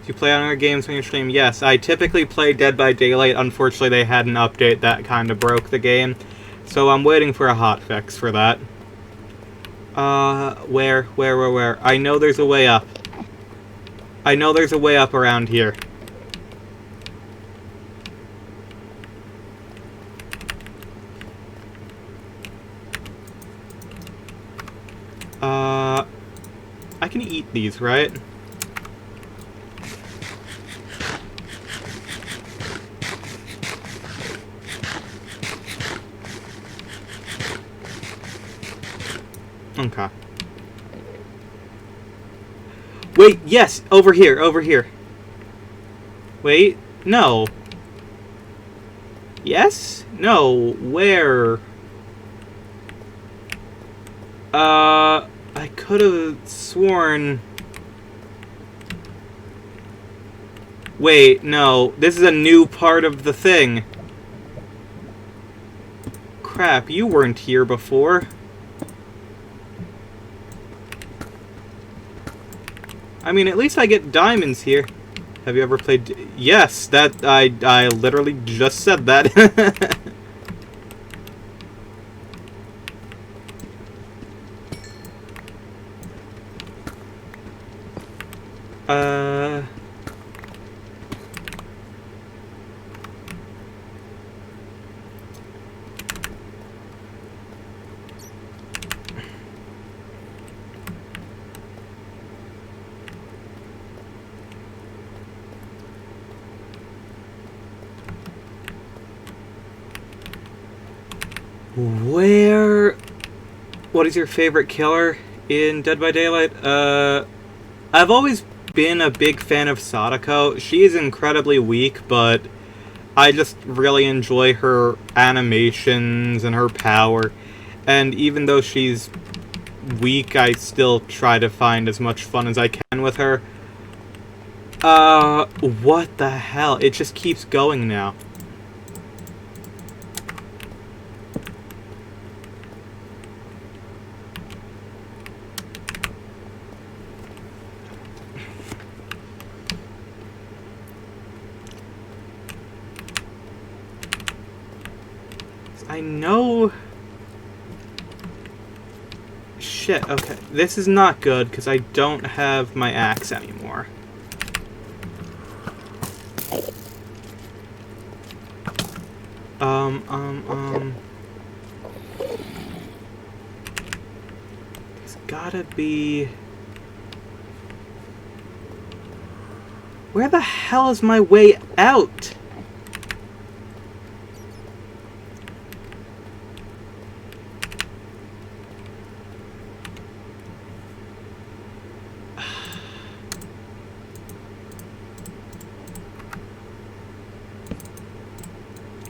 Do you play on other games when you stream? Yes, I typically play Dead by Daylight. Unfortunately, they had an update that kind of broke the game. So I'm waiting for a hotfix for that. Where? I know there's a way up. I know there's a way up around here. I can eat these, right? Okay. Wait, yes! Over here, over here. Wait, no. Yes? No, where? I could have sworn... Wait, no. This is a new part of the thing. Crap, you weren't here before. I mean, at least I get diamonds here. Have you ever played... Yes, that... I literally just said that. What is your favorite killer in Dead by Daylight? I've always been a big fan of Sadako. She is incredibly weak, but I just really enjoy her animations and her power. And even though she's weak, I still try to find as much fun as I can with her. What the hell? It just keeps going now. I know... Shit, okay. This is not good, because I don't have my axe anymore. There's gotta be... Where the hell is my way out?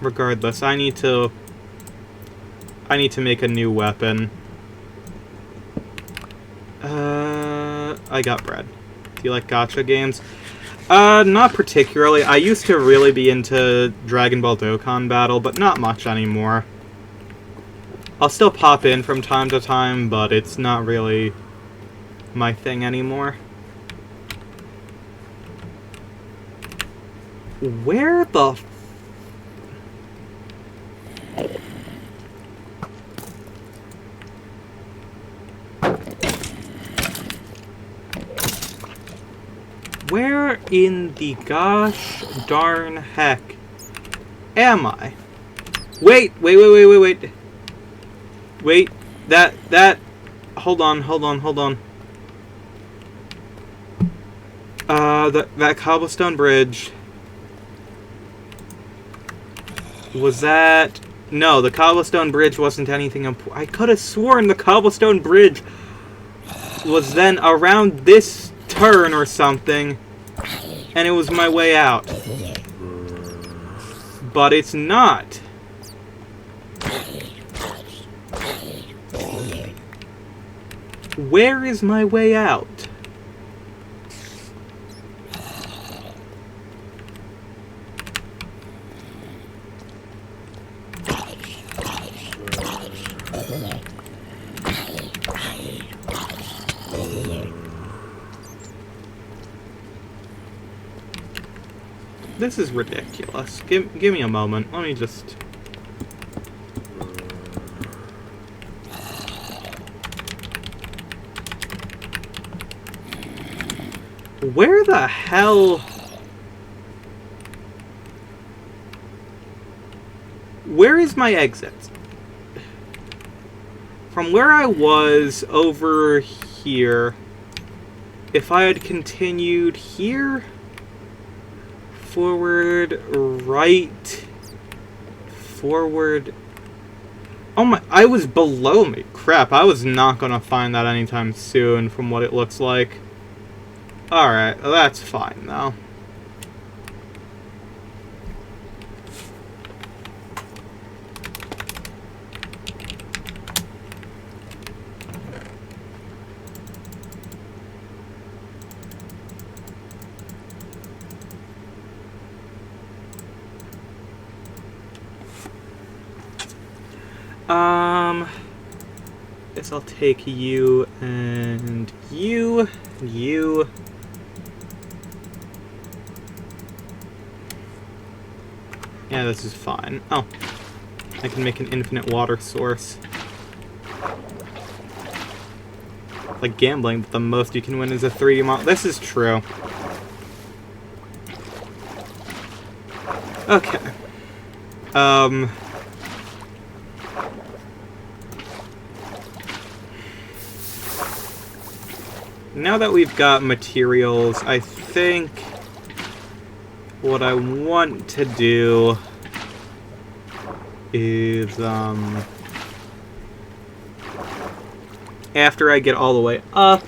Regardless, I need to make a new weapon. I got bread. Do you like gacha games? Not particularly. I used to really be into Dragon Ball Dokkan Battle, but not much anymore. I'll still pop in from time to time, but it's not really my thing anymore. Where the... Where in the gosh darn heck am I? Wait, that, hold on. That cobblestone bridge, was that, no, the cobblestone bridge wasn't anything important. I could have sworn the cobblestone bridge was then around this turn or something, and it was my way out. But it's not. Where is my way out? This is ridiculous. Give me a moment. Let me just... Where the hell... Where is my exit? From where I was over here, if I had continued here... Forward, right, forward. Oh my, I was below me. Crap, I was not gonna find that anytime soon from what it looks like. Alright, that's fine though. Guess I'll take you and you and you. Yeah, this is fine. Oh, I can make an infinite water source. Like gambling, but the most you can win is a 3D model. This is true. Okay. Now that we've got materials, I think what I want to do is, after I get all the way up.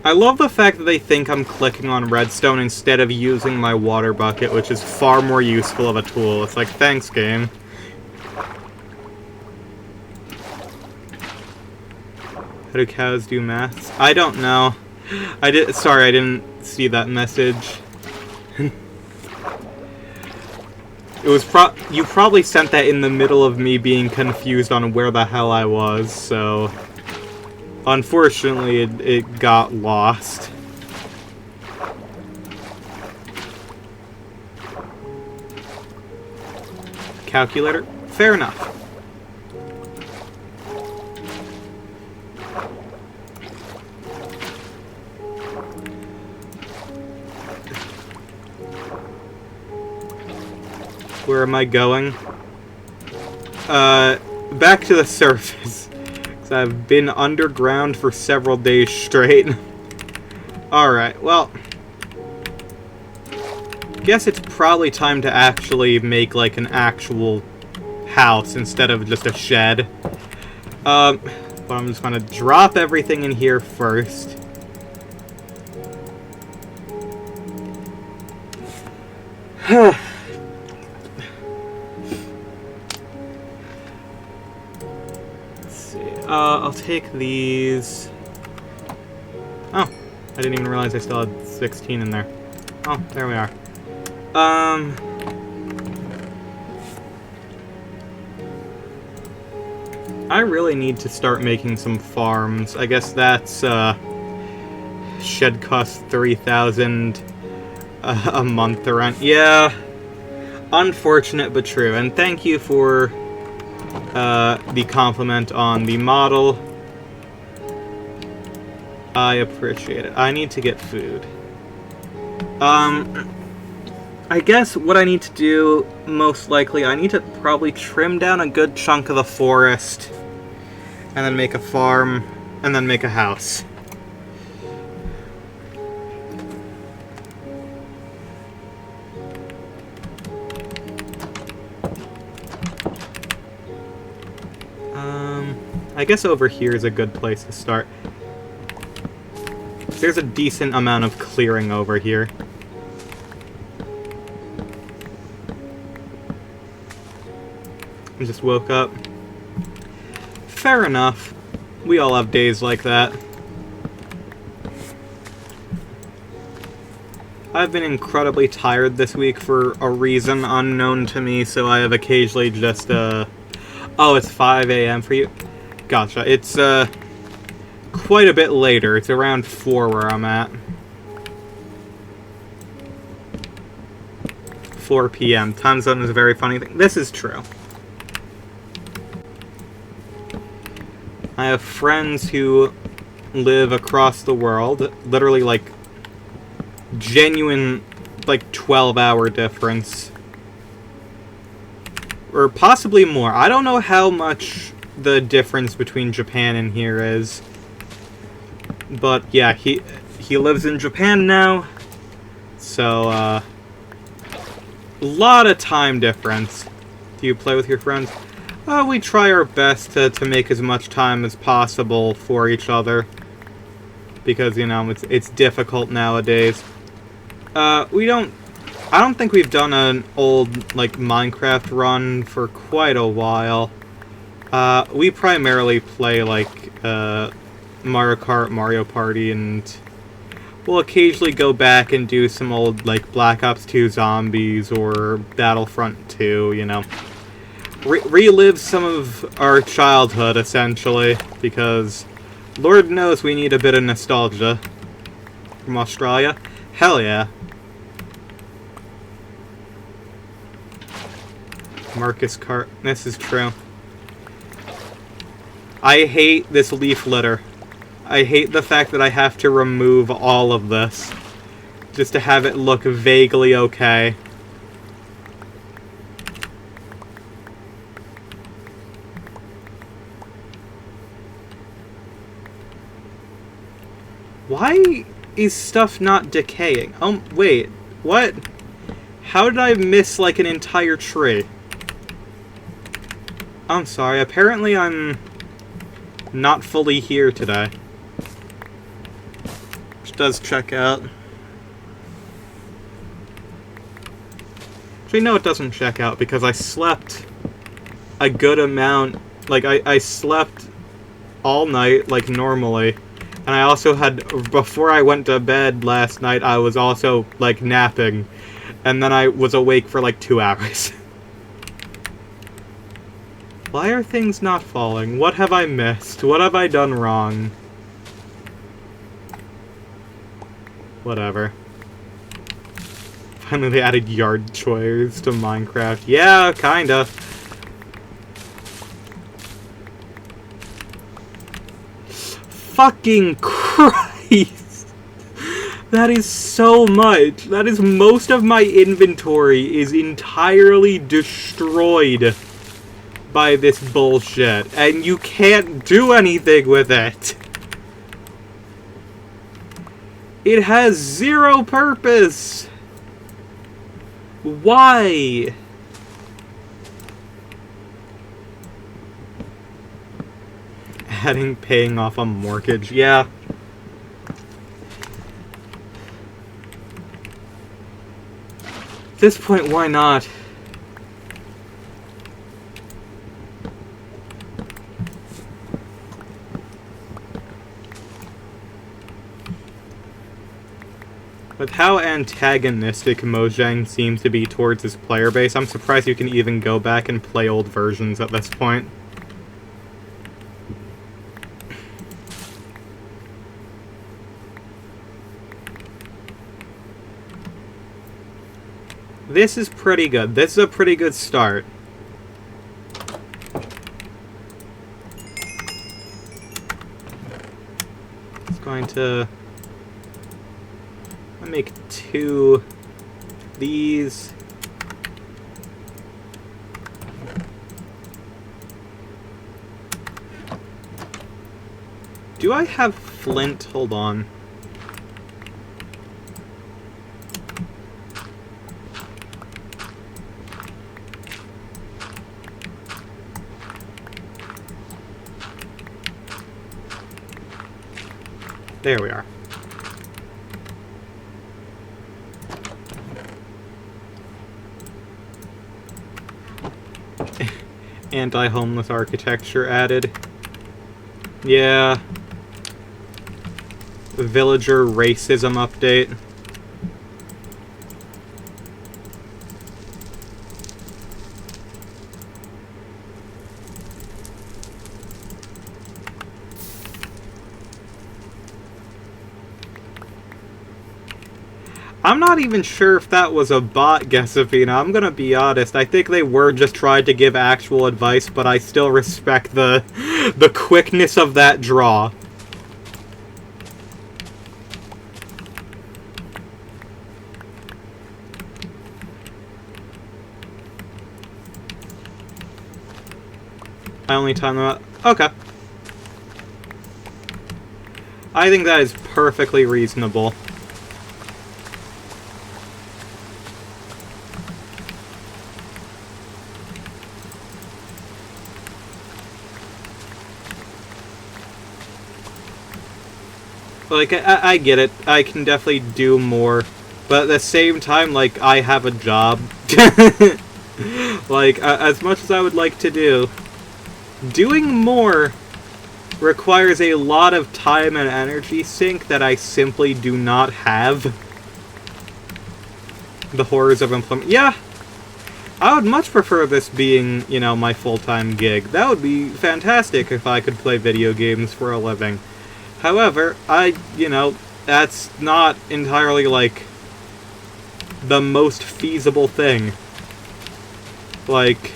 I love the fact that they think I'm clicking on redstone instead of using my water bucket, which is far more useful of a tool. It's like, thanks, game. How do cows do maths? I don't know. Sorry, I didn't see that message. It was you probably sent that in the middle of me being confused on where the hell I was, so unfortunately it got lost. Calculator? Fair enough. Where am I going? Back to the surface. Because I've been underground for several days straight. Alright, well. Guess it's probably time to actually make, like, an actual house instead of just a shed. But I'm just gonna drop everything in here first. I'll take these. Oh, I didn't even realize I still had 16 in there. Oh, there we are. I really need to start making some farms. I guess that's, shed cost 3,000 a month around. Yeah, unfortunate but true. And thank you for the compliment on the model. I appreciate it. I need to get food. I guess what I need to do, most likely, I need to probably trim down a good chunk of the forest, and then make a farm, and then make a house. I guess over here is a good place to start. There's a decent amount of clearing over here. I just woke up. Fair enough. We all have days like that. I've been incredibly tired this week for a reason unknown to me, so I have occasionally just, Oh, it's 5 a.m. for you? Gotcha. It's, quite a bit later. It's around 4 where I'm at. 4 p.m. Time zone is a very funny thing. This is true. I have friends who live across the world. Literally, like, genuine, like, 12-hour difference. Or possibly more. I don't know how much the difference between Japan and here is. But, yeah, he lives in Japan now. So, a lot of time difference. Do you play with your friends? We try our best to make as much time as possible for each other. Because, you know, it's difficult nowadays. I don't think we've done an old, like, Minecraft run for quite a while. We primarily play, like, Mario Kart, Mario Party, and we'll occasionally go back and do some old, like, Black Ops 2 Zombies or Battlefront 2, you know. Relive some of our childhood, essentially, because Lord knows we need a bit of nostalgia. From Australia? Hell yeah. Marcus Cart. This is true. I hate this leaf litter. I hate the fact that I have to remove all of this just to have it look vaguely okay. Why is stuff not decaying? Wait. What? How did I miss, like, an entire tree? I'm sorry, apparently I'm not fully here today. Which does check out. Actually, no, it doesn't check out, because I slept a good amount. Like, I slept all night, like, normally. And I also had, before I went to bed last night, I was also, like, napping. And then I was awake for, like, 2 hours. Why are things not falling? What have I missed? What have I done wrong? Whatever. Finally they added yard chores to Minecraft. Yeah, kinda. Fucking Christ! That is so much. That is most of my inventory is entirely destroyed by this bullshit. And you can't do anything with it. It has zero purpose. Why? Paying off a mortgage. Yeah. At this point, why not? With how antagonistic Mojang seems to be towards his player base, I'm surprised you can even go back and play old versions at this point. This is pretty good. This is a pretty good start. It's going to make 2 of these. Do I have flint? Hold on. There we are. Anti-homeless architecture added. Yeah. Villager racism update. I'm not even sure if that was a bot, Gesafina. I'm gonna be honest. I think they were just trying to give actual advice, but I still respect the quickness of that draw. I only time them out. Okay. I think that is perfectly reasonable. Like, I get it. I can definitely do more. But at the same time, like, I have a job. Like, as much as I would like to do, doing more requires a lot of time and energy sink that I simply do not have. The horrors of employment. Yeah! I would much prefer this being, you know, my full-time gig. That would be fantastic if I could play video games for a living. However, you know, that's not entirely, like, the most feasible thing. Like,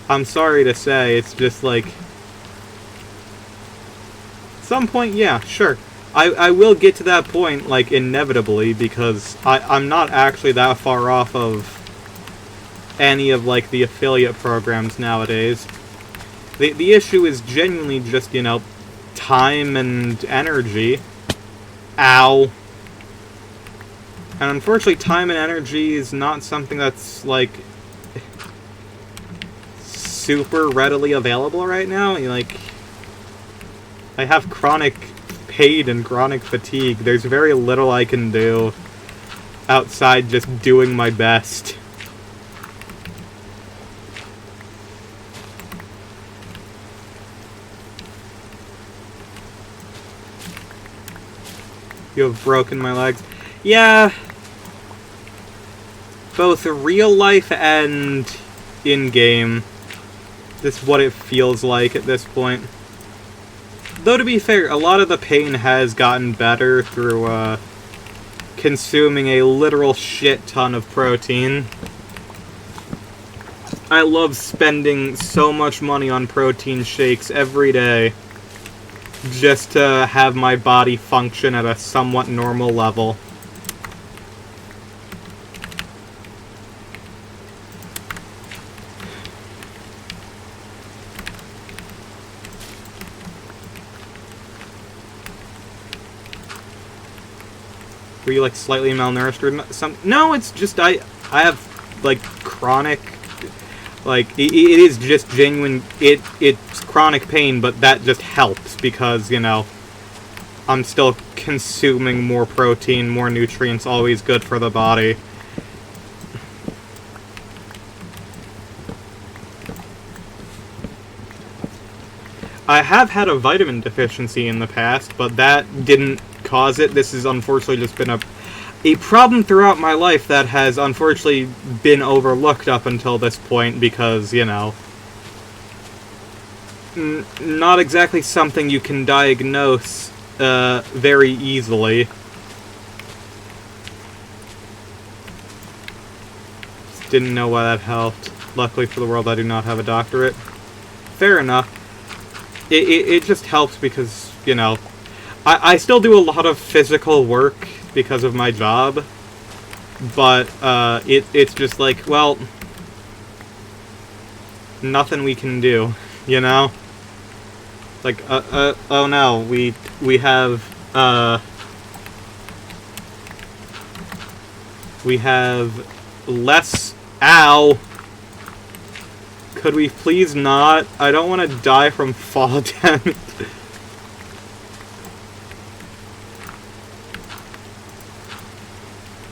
I'm sorry to say, it's just, like, at some point, yeah, sure. I will get to that point, like, inevitably, because I'm not actually that far off of any of, like, the affiliate programs nowadays. The issue is genuinely just, you know, time and energy. Ow. And unfortunately, time and energy is not something that's, like, super readily available right now. Like, I have chronic pain and chronic fatigue. There's very little I can do outside just doing my best. You have broken my legs. Yeah. Both real life and in-game. This is what it feels like at this point. Though, to be fair, a lot of the pain has gotten better through, consuming a literal shit ton of protein. I love spending so much money on protein shakes every day just to have my body function at a somewhat normal level. Were you, like, slightly malnourished or something? No, it's just I have, like, chronic, like, it is just genuine, it's chronic pain, but that just helps because, you know, I'm still consuming more protein, more nutrients, always good for the body. I have had a vitamin deficiency in the past, but that didn't cause it. This has unfortunately just been a problem throughout my life that has unfortunately been overlooked up until this point because, you know, not exactly something you can diagnose very easily. Just didn't know why that helped. Luckily for the world, I do not have a doctorate. Fair enough. It just helps because, you know, I still do a lot of physical work because of my job, but it's just like, well, nothing we can do, you know? Like, oh no, we have less, ow! Could we please not? I don't want to die from fall damage.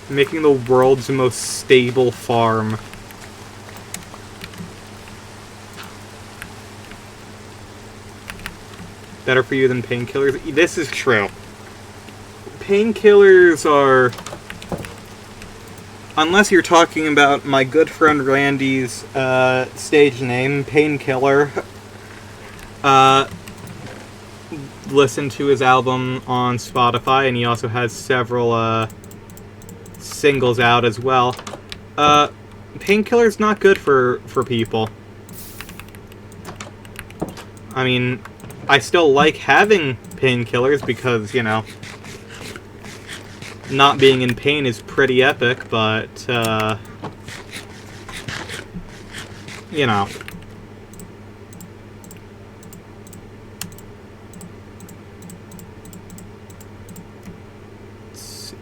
Making the world's most stable farm. Better for you than painkillers? This is true. Painkillers are... Unless you're talking about my good friend Randy's stage name, Painkiller. Listen to his album on Spotify, and he also has several singles out as well. Painkiller's not good for people. I mean, I still like having painkillers because, you know, not being in pain is pretty epic, but, you know. Let's see.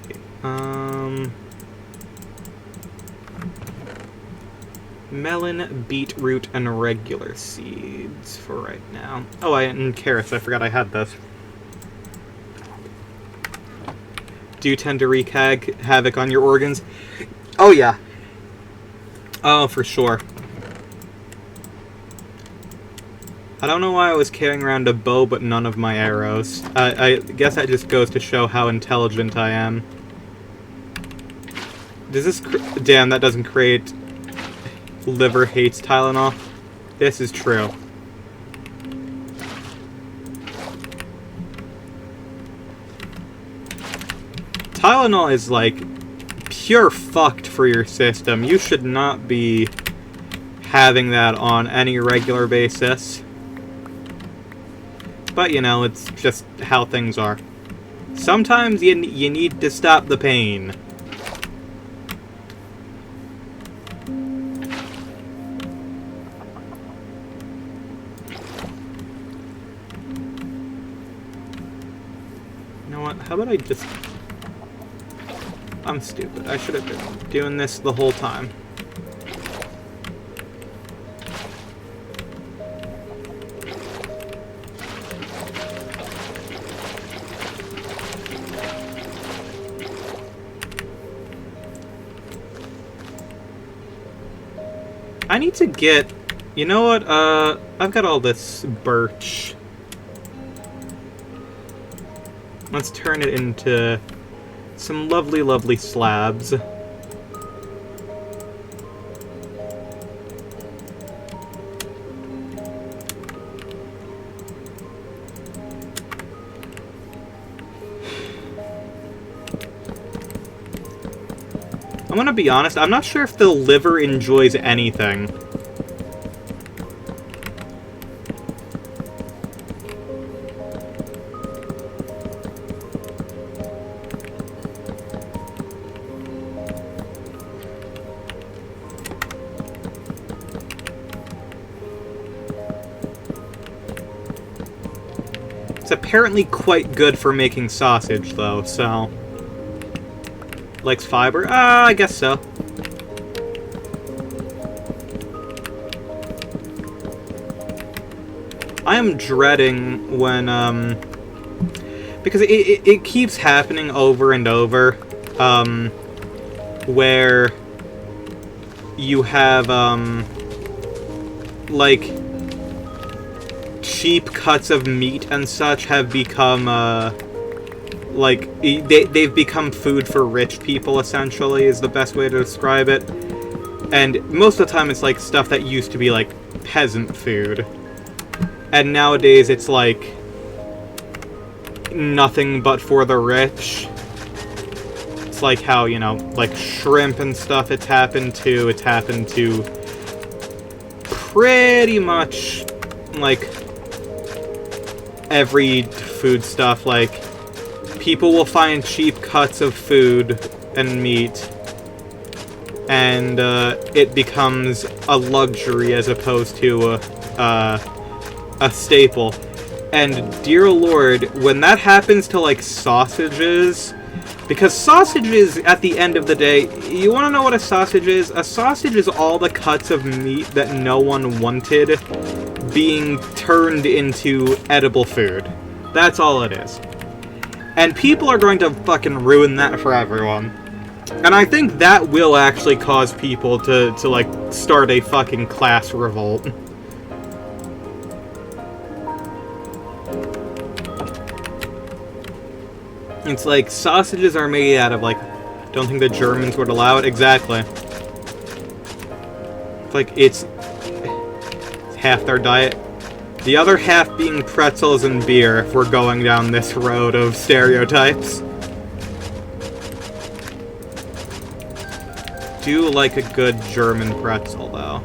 Melon, beetroot, and regular seeds for right now. Oh, and carrots. I forgot I had this. Do you tend to wreak havoc on your organs? Oh, yeah. Oh, for sure. I don't know why I was carrying around a bow but none of my arrows. I guess that just goes to show how intelligent I am. Does this... Damn, that doesn't create... Liver hates Tylenol. This is true. Tylenol is, like, pure fucked for your system. You should not be having that on any regular basis. But, you know, it's just how things are. Sometimes you need to stop the pain. You know what? How about I just... I'm stupid. I should have been doing this the whole time. I need to get... You know what? I've got all this birch. Let's turn it into some lovely, lovely slabs. I'm gonna be honest, I'm not sure if the liver enjoys anything. It's apparently quite good for making sausage, though, so... Likes fiber? I guess so. I am dreading when, because it keeps happening over and over, where you have, like, cheap cuts of meat and such have become, like, they've become food for rich people, essentially, is the best way to describe it. And most of the time it's, like, stuff that used to be, like, peasant food. And nowadays it's, like, nothing but for the rich. It's like how, you know, like, shrimp and stuff it's happened to pretty much, like, every food stuff, like, people will find cheap cuts of food and meat, and it becomes a luxury as opposed to a staple. And dear Lord, when that happens to, like, sausages, because sausages, at the end of the day, you want to know what a sausage is? A sausage is all the cuts of meat that no one wanted being turned into edible food. That's all it is. And people are going to fucking ruin that for everyone. And I think that will actually cause people to like, start a fucking class revolt. It's like, sausages are made out of, like, don't think the Germans would allow it? Exactly. It's like, it's half their diet. The other half being pretzels and beer, if we're going down this road of stereotypes. Do like a good German pretzel, though.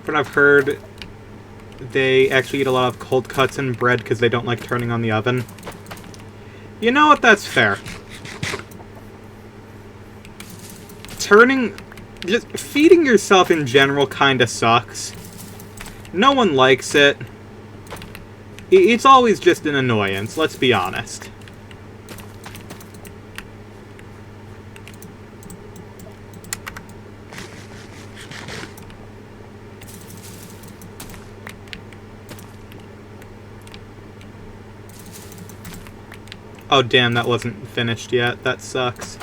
But I've heard they actually eat a lot of cold cuts and bread because they don't like turning on the oven. You know what? That's fair. Just feeding yourself in general kinda sucks. No one likes it. It's always just an annoyance, let's be honest. Oh damn, that wasn't finished yet. That sucks.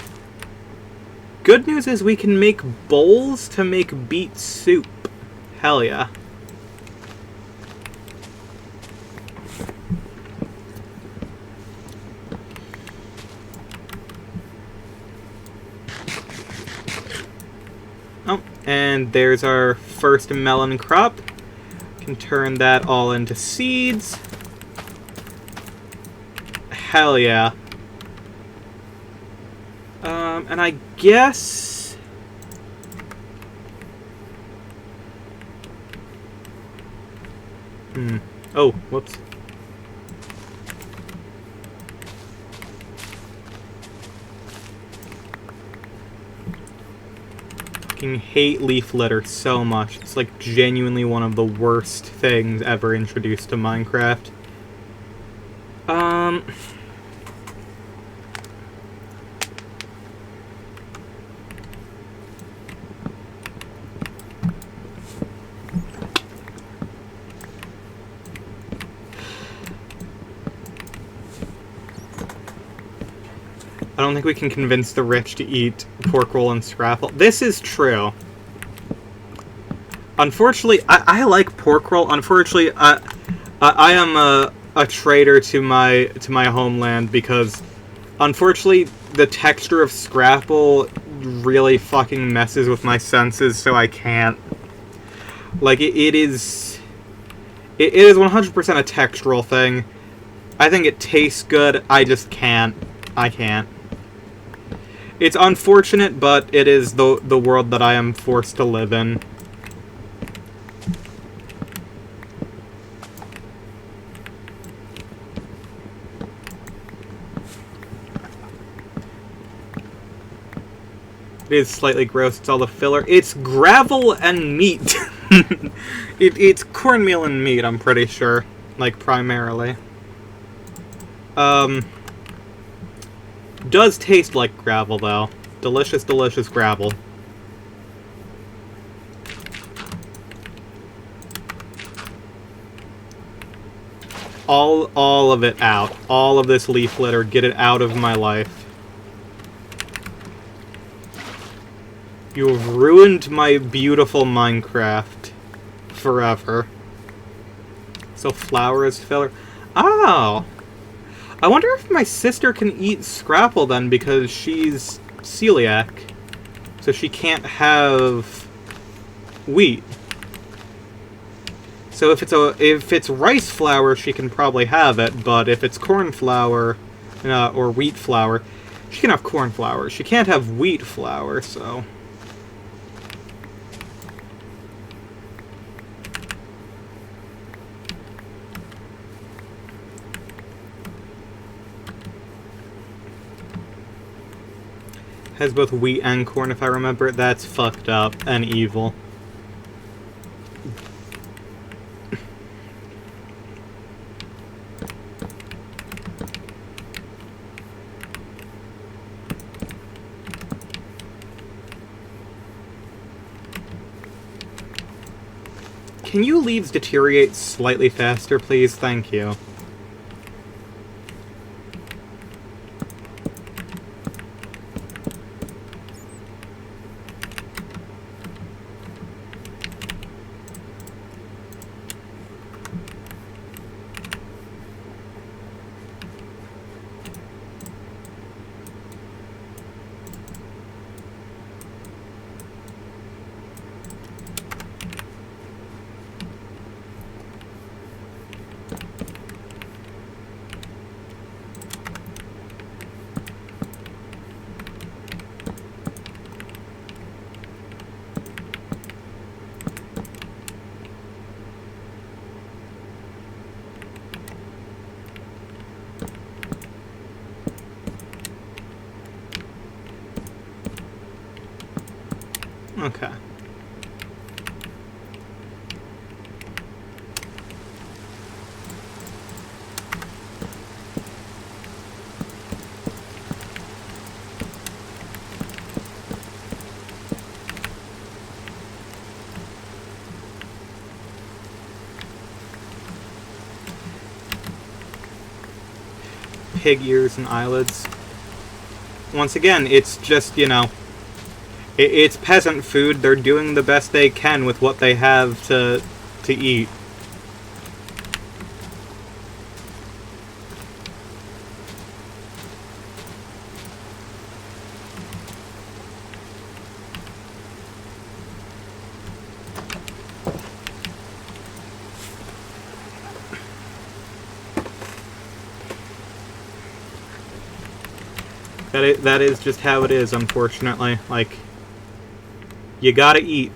Good news is we can make bowls to make beet soup. Hell yeah. And there's our first melon crop. Can turn that all into seeds. Hell yeah. And I guess... Oh, whoops. Fucking hate leaf litter so much. It's like genuinely one of the worst things ever introduced to Minecraft. I don't think we can convince the rich to eat pork roll and scrapple. This is true. Unfortunately, I like pork roll. Unfortunately, I am a traitor to my homeland because, unfortunately, the texture of scrapple really fucking messes with my senses, so I can't. Like, it is 100% a textural thing. I think it tastes good. I just can't. I can't. It's unfortunate, but it is the world that I am forced to live in. It is slightly gross. It's all the filler. It's gravel and meat. It's cornmeal and meat, I'm pretty sure. Like, primarily. Does taste like gravel, though. Delicious, delicious gravel. All of it out. All of this leaf litter. Get it out of my life. You have ruined my beautiful Minecraft. Forever. So flour is filler. Oh! I wonder if my sister can eat scrapple then, because she's celiac. So she can't have wheat. So if it's rice flour, she can probably have it, but if it's corn flour, or wheat flour, she can have corn flour. She can't have wheat flour, so... Has both wheat and corn, if I remember. That's fucked up and evil. Can you leaves deteriorate slightly faster, please? Thank you. Okay. Pig ears and eyelids. Once again, it's just, you know, it's peasant food. They're doing the best they can with what they have to eat. That is just how it is, unfortunately. Like, you gotta eat.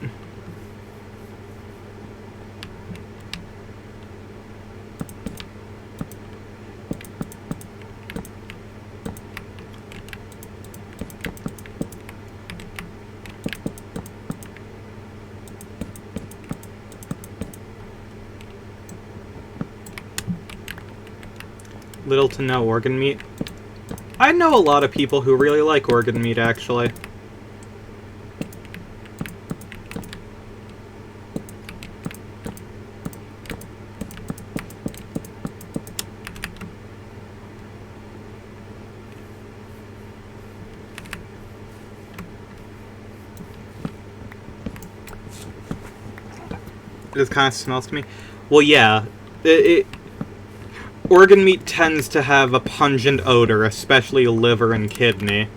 Little to no organ meat. I know a lot of people who really like organ meat, actually. It kind of smells to me. Well, yeah. Organ meat tends to have a pungent odor, especially liver and kidney.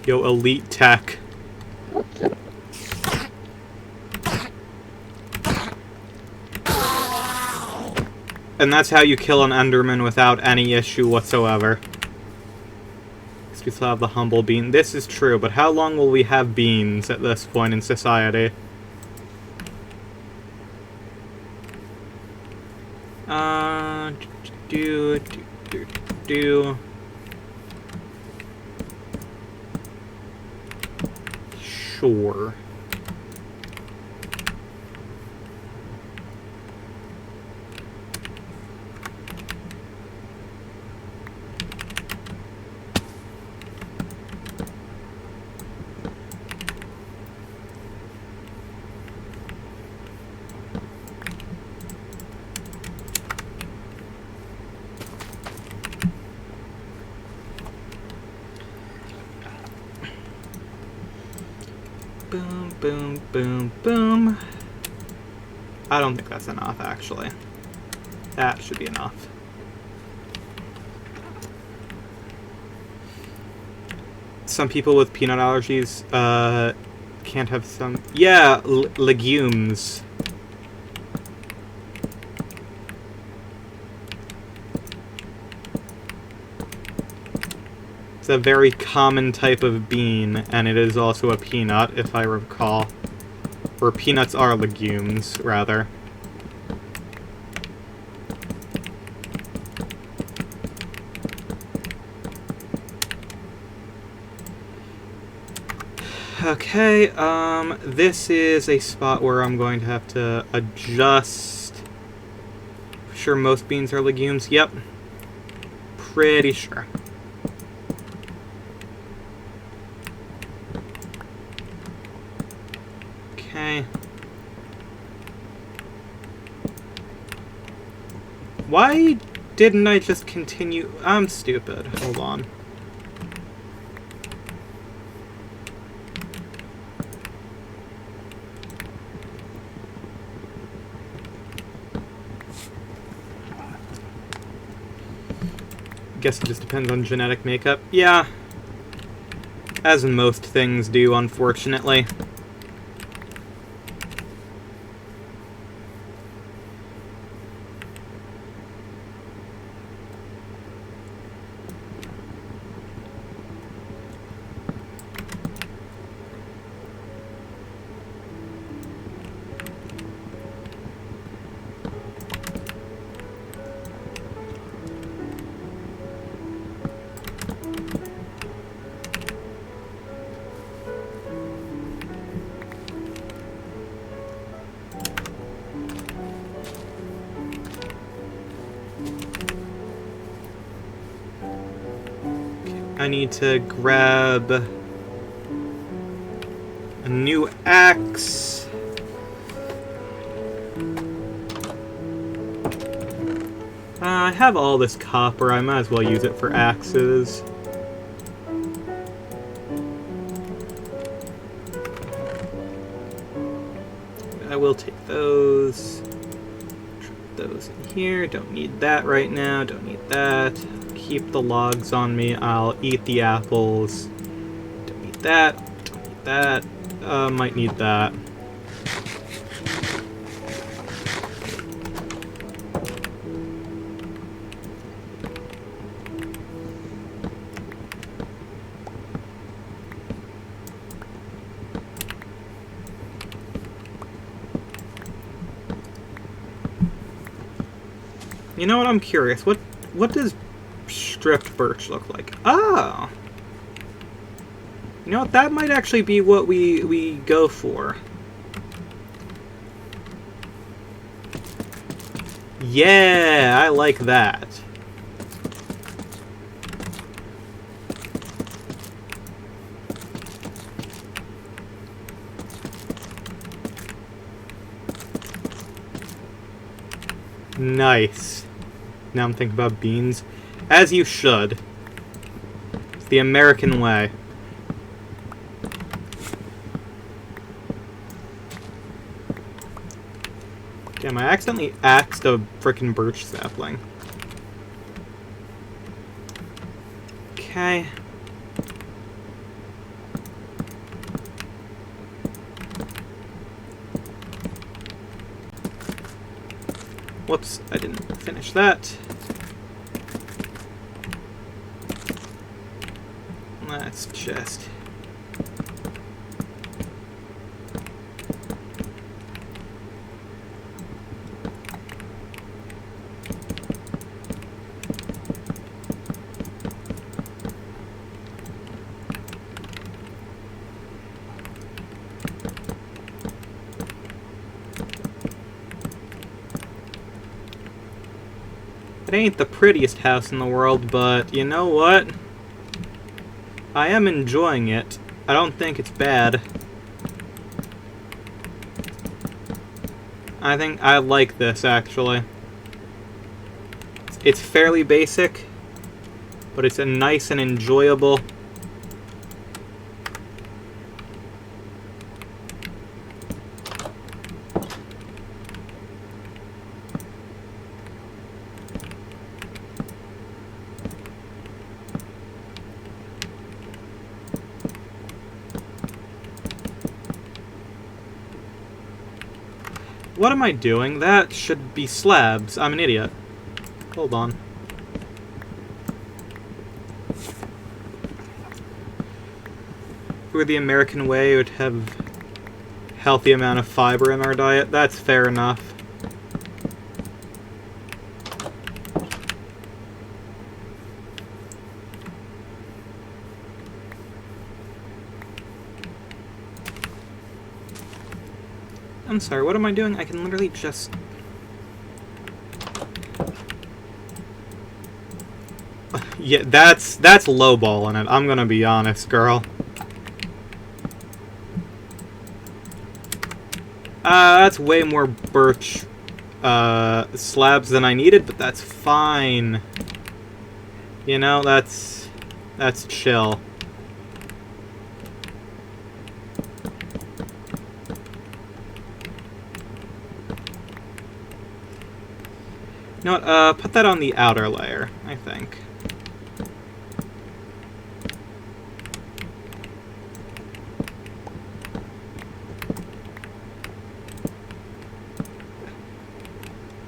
Yo, elite tech. And that's how you kill an Enderman without any issue whatsoever. We still have the humble bean. This is true, but how long will we have beans at this point in society? Sure. Boom, boom, boom, boom. I don't think that's enough, actually. That should be enough. Some people with peanut allergies can't have some... Yeah, legumes. It's a very common type of bean, and it is also a peanut, if I recall. Or peanuts are legumes, rather. Okay, this is a spot where I'm going to have to adjust. Sure most beans are legumes? Yep. Pretty sure. Okay. Why didn't I just continue? I'm stupid. Hold on. Guess it just depends on genetic makeup. Yeah. As most things do, unfortunately. I need to grab a new axe. I have all this copper, I might as well use it for axes. I will take those. Put those in here. Don't need that right now. Don't need that. Keep the logs on me. I'll eat the apples. Don't need that. Don't need that. Might need that. You know what? I'm curious. What does stripped birch look like? Oh! You know what? That might actually be what we go for. Yeah, I like that. Nice. Now I'm thinking about beans. As you should. It's the American way. Damn, I accidentally axed a frickin' birch sapling. Okay. Whoops, I didn't finish that. Let's just... It ain't the prettiest house in the world, but you know what? I am enjoying it. I don't think it's bad. I think I like this, actually. It's fairly basic, but it's a nice and enjoyable. What am I doing? That should be slabs. I'm an idiot. Hold on. We're the American way, would have healthy amount of fiber in our diet. That's fair enough. I'm sorry, what am I doing? I can literally just... Yeah, that's lowballing it, I'm gonna be honest, girl. That's way more birch slabs than I needed, but that's fine. You know, that's chill. You know what, put that on the outer layer, I think.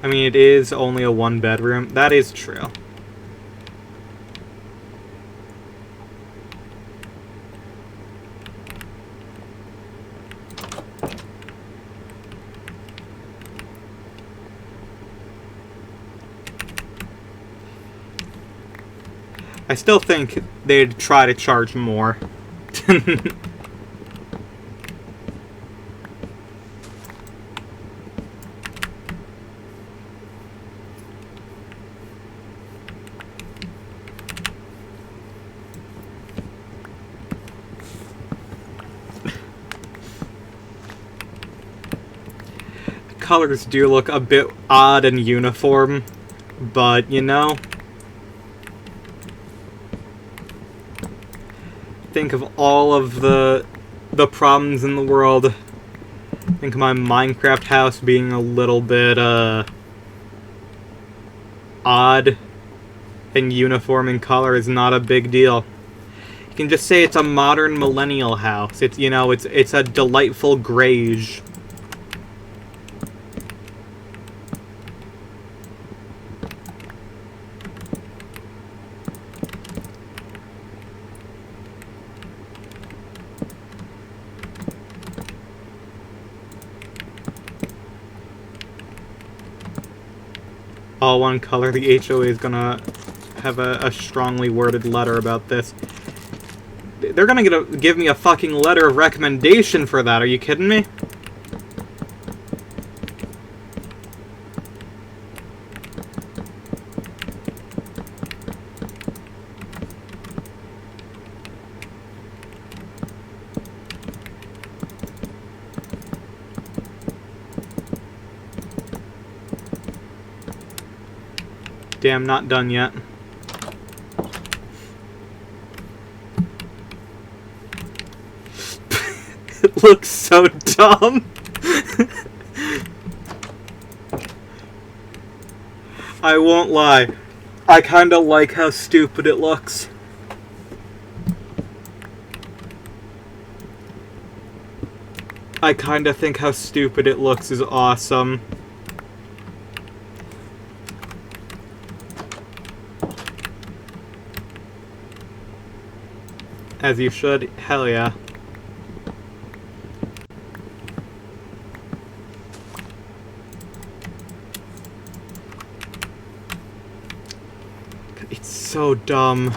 I mean, it is only a one-bedroom. That is true. I still think they'd try to charge more. Colors do look a bit odd and uniform, but you know, think of all of the problems in the world. Think of my Minecraft house being a little bit odd and uniform in color is not a big deal. You can just say it's a modern millennial house. It's, you know, it's a delightful grayish. All one color. The HOA is gonna have a strongly worded letter about this. They're gonna give me a fucking letter of recommendation for that. Are you kidding me? Damn, not done yet. It looks so dumb. I won't lie. I kinda like how stupid it looks. I kinda think how stupid it looks is awesome. As you should. Hell yeah. It's so dumb.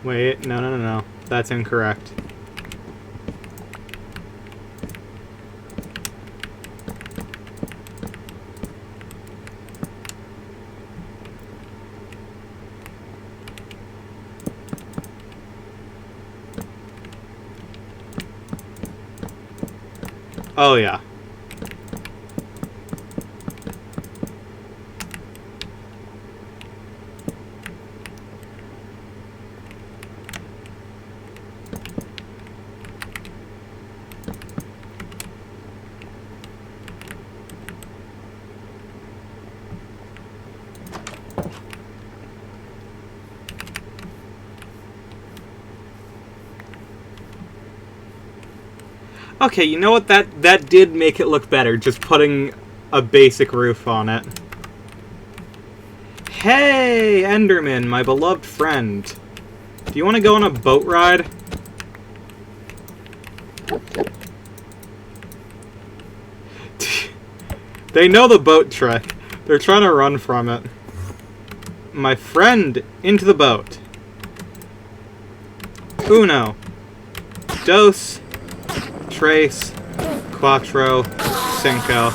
Wait, no. That's incorrect. Oh yeah. Okay, you know what? That did make it look better, just putting a basic roof on it. Hey, Enderman, my beloved friend. Do you want to go on a boat ride? They know the boat trick. They're trying to run from it. My friend, into the boat. Uno. Dos. Tres, Cuatro, Cinco.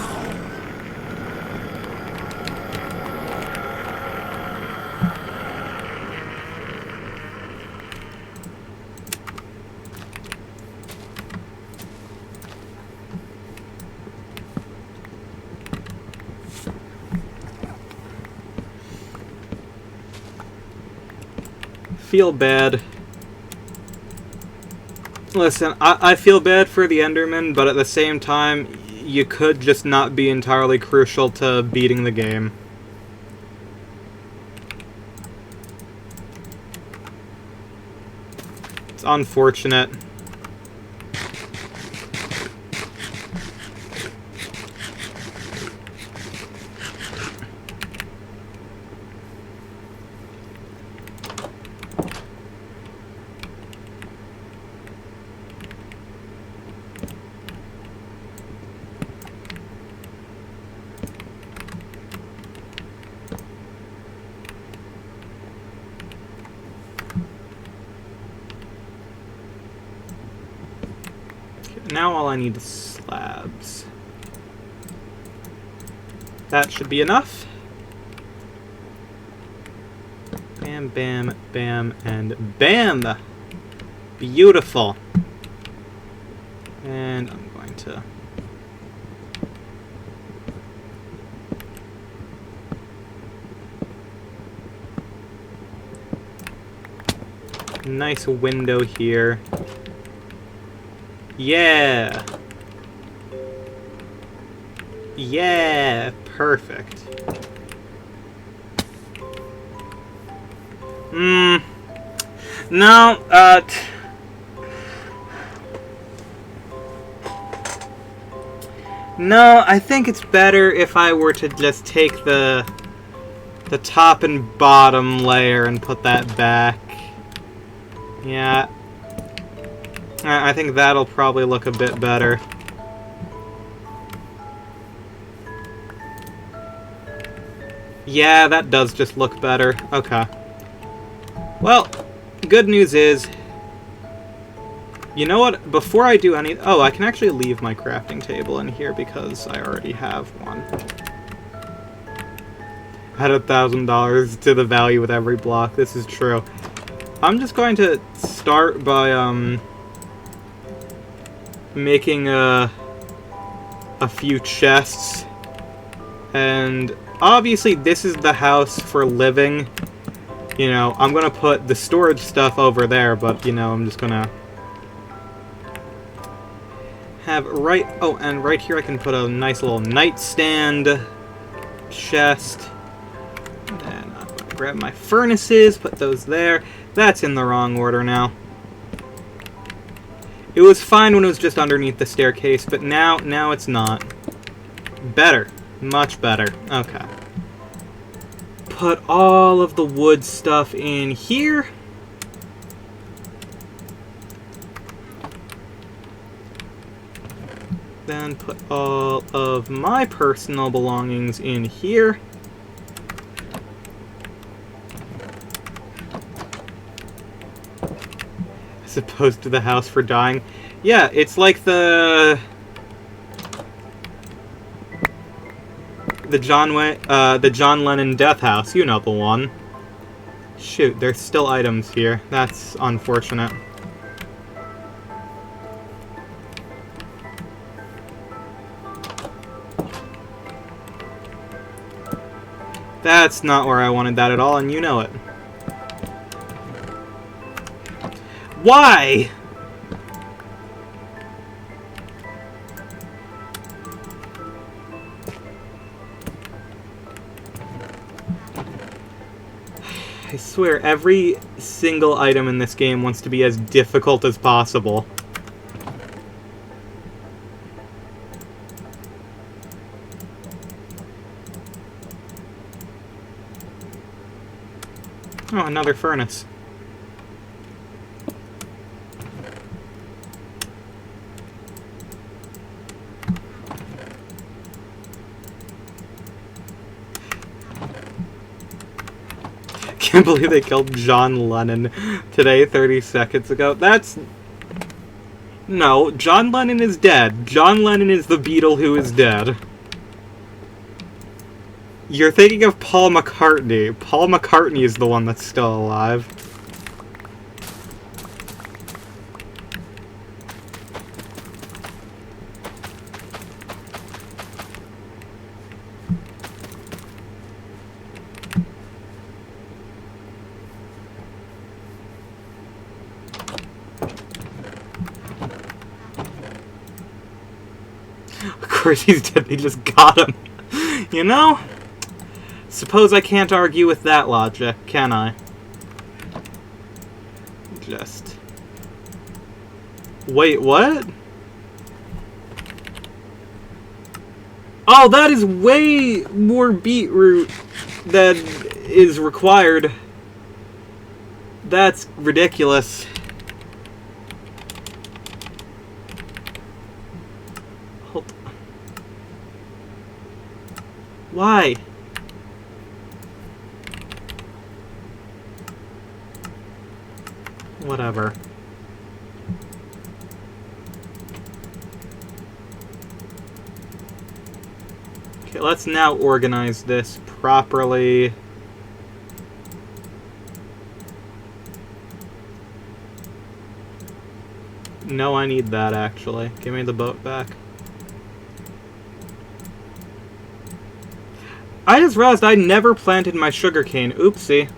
Feel bad. Listen, I feel bad for the Enderman, but at the same time, you could just not be entirely crucial to beating the game. It's unfortunate. now all I need is slabs. That should be enough. Bam, bam, bam, and bam! Beautiful. And I'm going to... nice window here. Yeah! Yeah! Perfect. No, no, I think it's better if I were to just take the top and bottom layer and put that back. Yeah. I think that'll probably look a bit better. Yeah, that does just look better. Okay. Well, good news is... you know what? Before I do any... oh, I can actually leave my crafting table in here because I already have one. Add $1,000 to the value with every block. This is true. I'm just going to start by, making a few chests. And obviously this is the house for living. You know, I'm gonna put the storage stuff over there, but, you know, I'm just gonna have right... oh, and right here I can put a nice little nightstand chest. And then I'm gonna grab my furnaces, put those there. That's in the wrong order now. It was fine when it was just underneath the staircase, but now it's not. Better. Much better. Okay. Put all of the wood stuff in here. Then put all of my personal belongings in here. As opposed to the house for dying. Yeah, it's like the John Lennon death house. You know the one. Shoot, there's still items here. That's unfortunate. That's not where I wanted that at all, and you know it. Why? I swear, every single item in this game wants to be as difficult as possible. Oh, another furnace. Can't believe they killed John Lennon today, 30 seconds ago. That's... no, John Lennon is dead. John Lennon is the Beatle who is dead. You're thinking of Paul McCartney. Paul McCartney is the one that's still alive. Of course he's dead, they just got him. You know? Suppose I can't argue with that logic, can I? Just... wait, what? Oh, that is way more beetroot than is required. That's ridiculous. Hold. Why? Whatever. Okay, let's now organize this properly. No, I need that, actually. Give me the boat back. I just realized I never planted my sugarcane. Oopsie.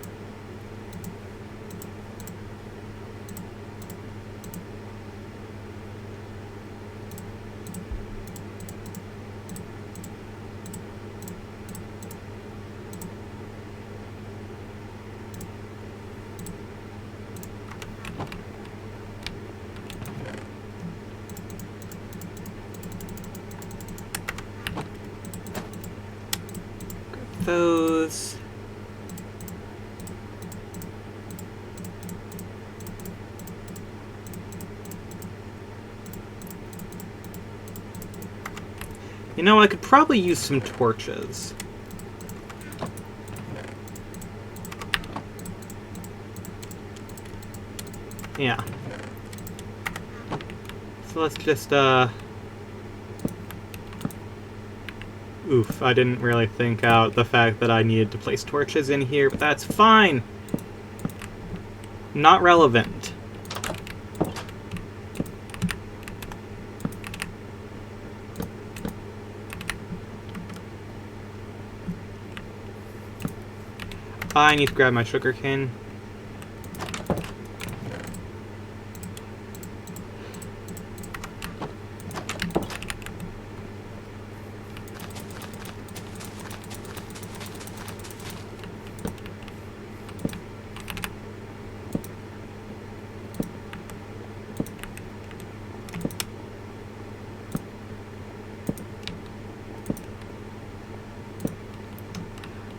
Those. You know, I could probably use some torches. Yeah. So let's just, Oof, I didn't really think out the fact that I needed to place torches in here, but that's fine! Not relevant. I need to grab my sugarcane.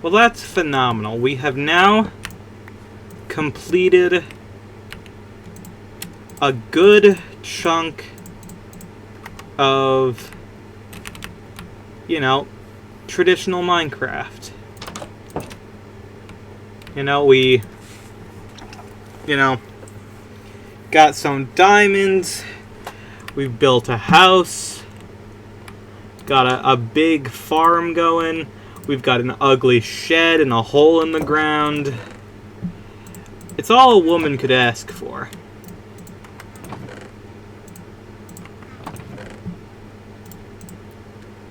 Well, that's phenomenal. We have now completed a good chunk of, you know, traditional Minecraft. You know, we, got some diamonds. We've built a house. Got a big farm going. We've got an ugly shed and a hole in the ground. It's all a woman could ask for.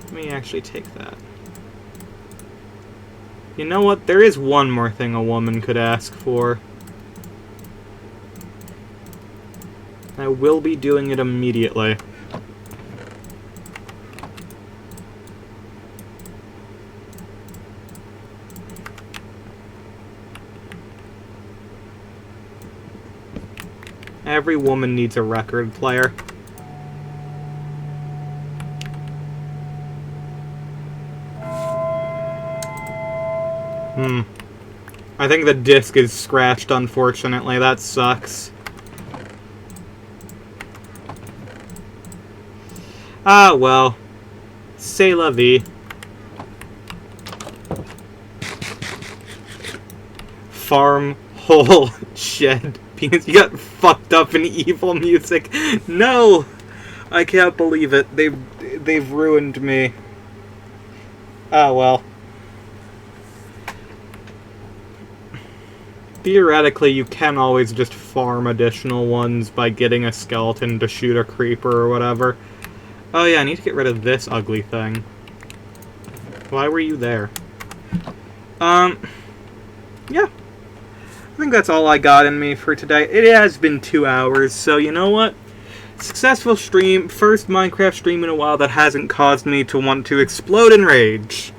Let me actually take that. You know what? There is one more thing a woman could ask for. I will be doing it immediately. Every woman needs a record player. I think the disc is scratched, unfortunately. That sucks. Ah, well. C'est la vie. Farm, hole, shed. Because you got fucked up in evil music. No! I can't believe it. They've ruined me. Ah, well. Theoretically, you can always just farm additional ones by getting a skeleton to shoot a creeper or whatever. Oh yeah, I need to get rid of this ugly thing. Why were you there? Yeah. I think that's all I got in me for today. It has been 2 hours, so you know what? Successful stream. First Minecraft stream in a while that hasn't caused me to want to explode in rage.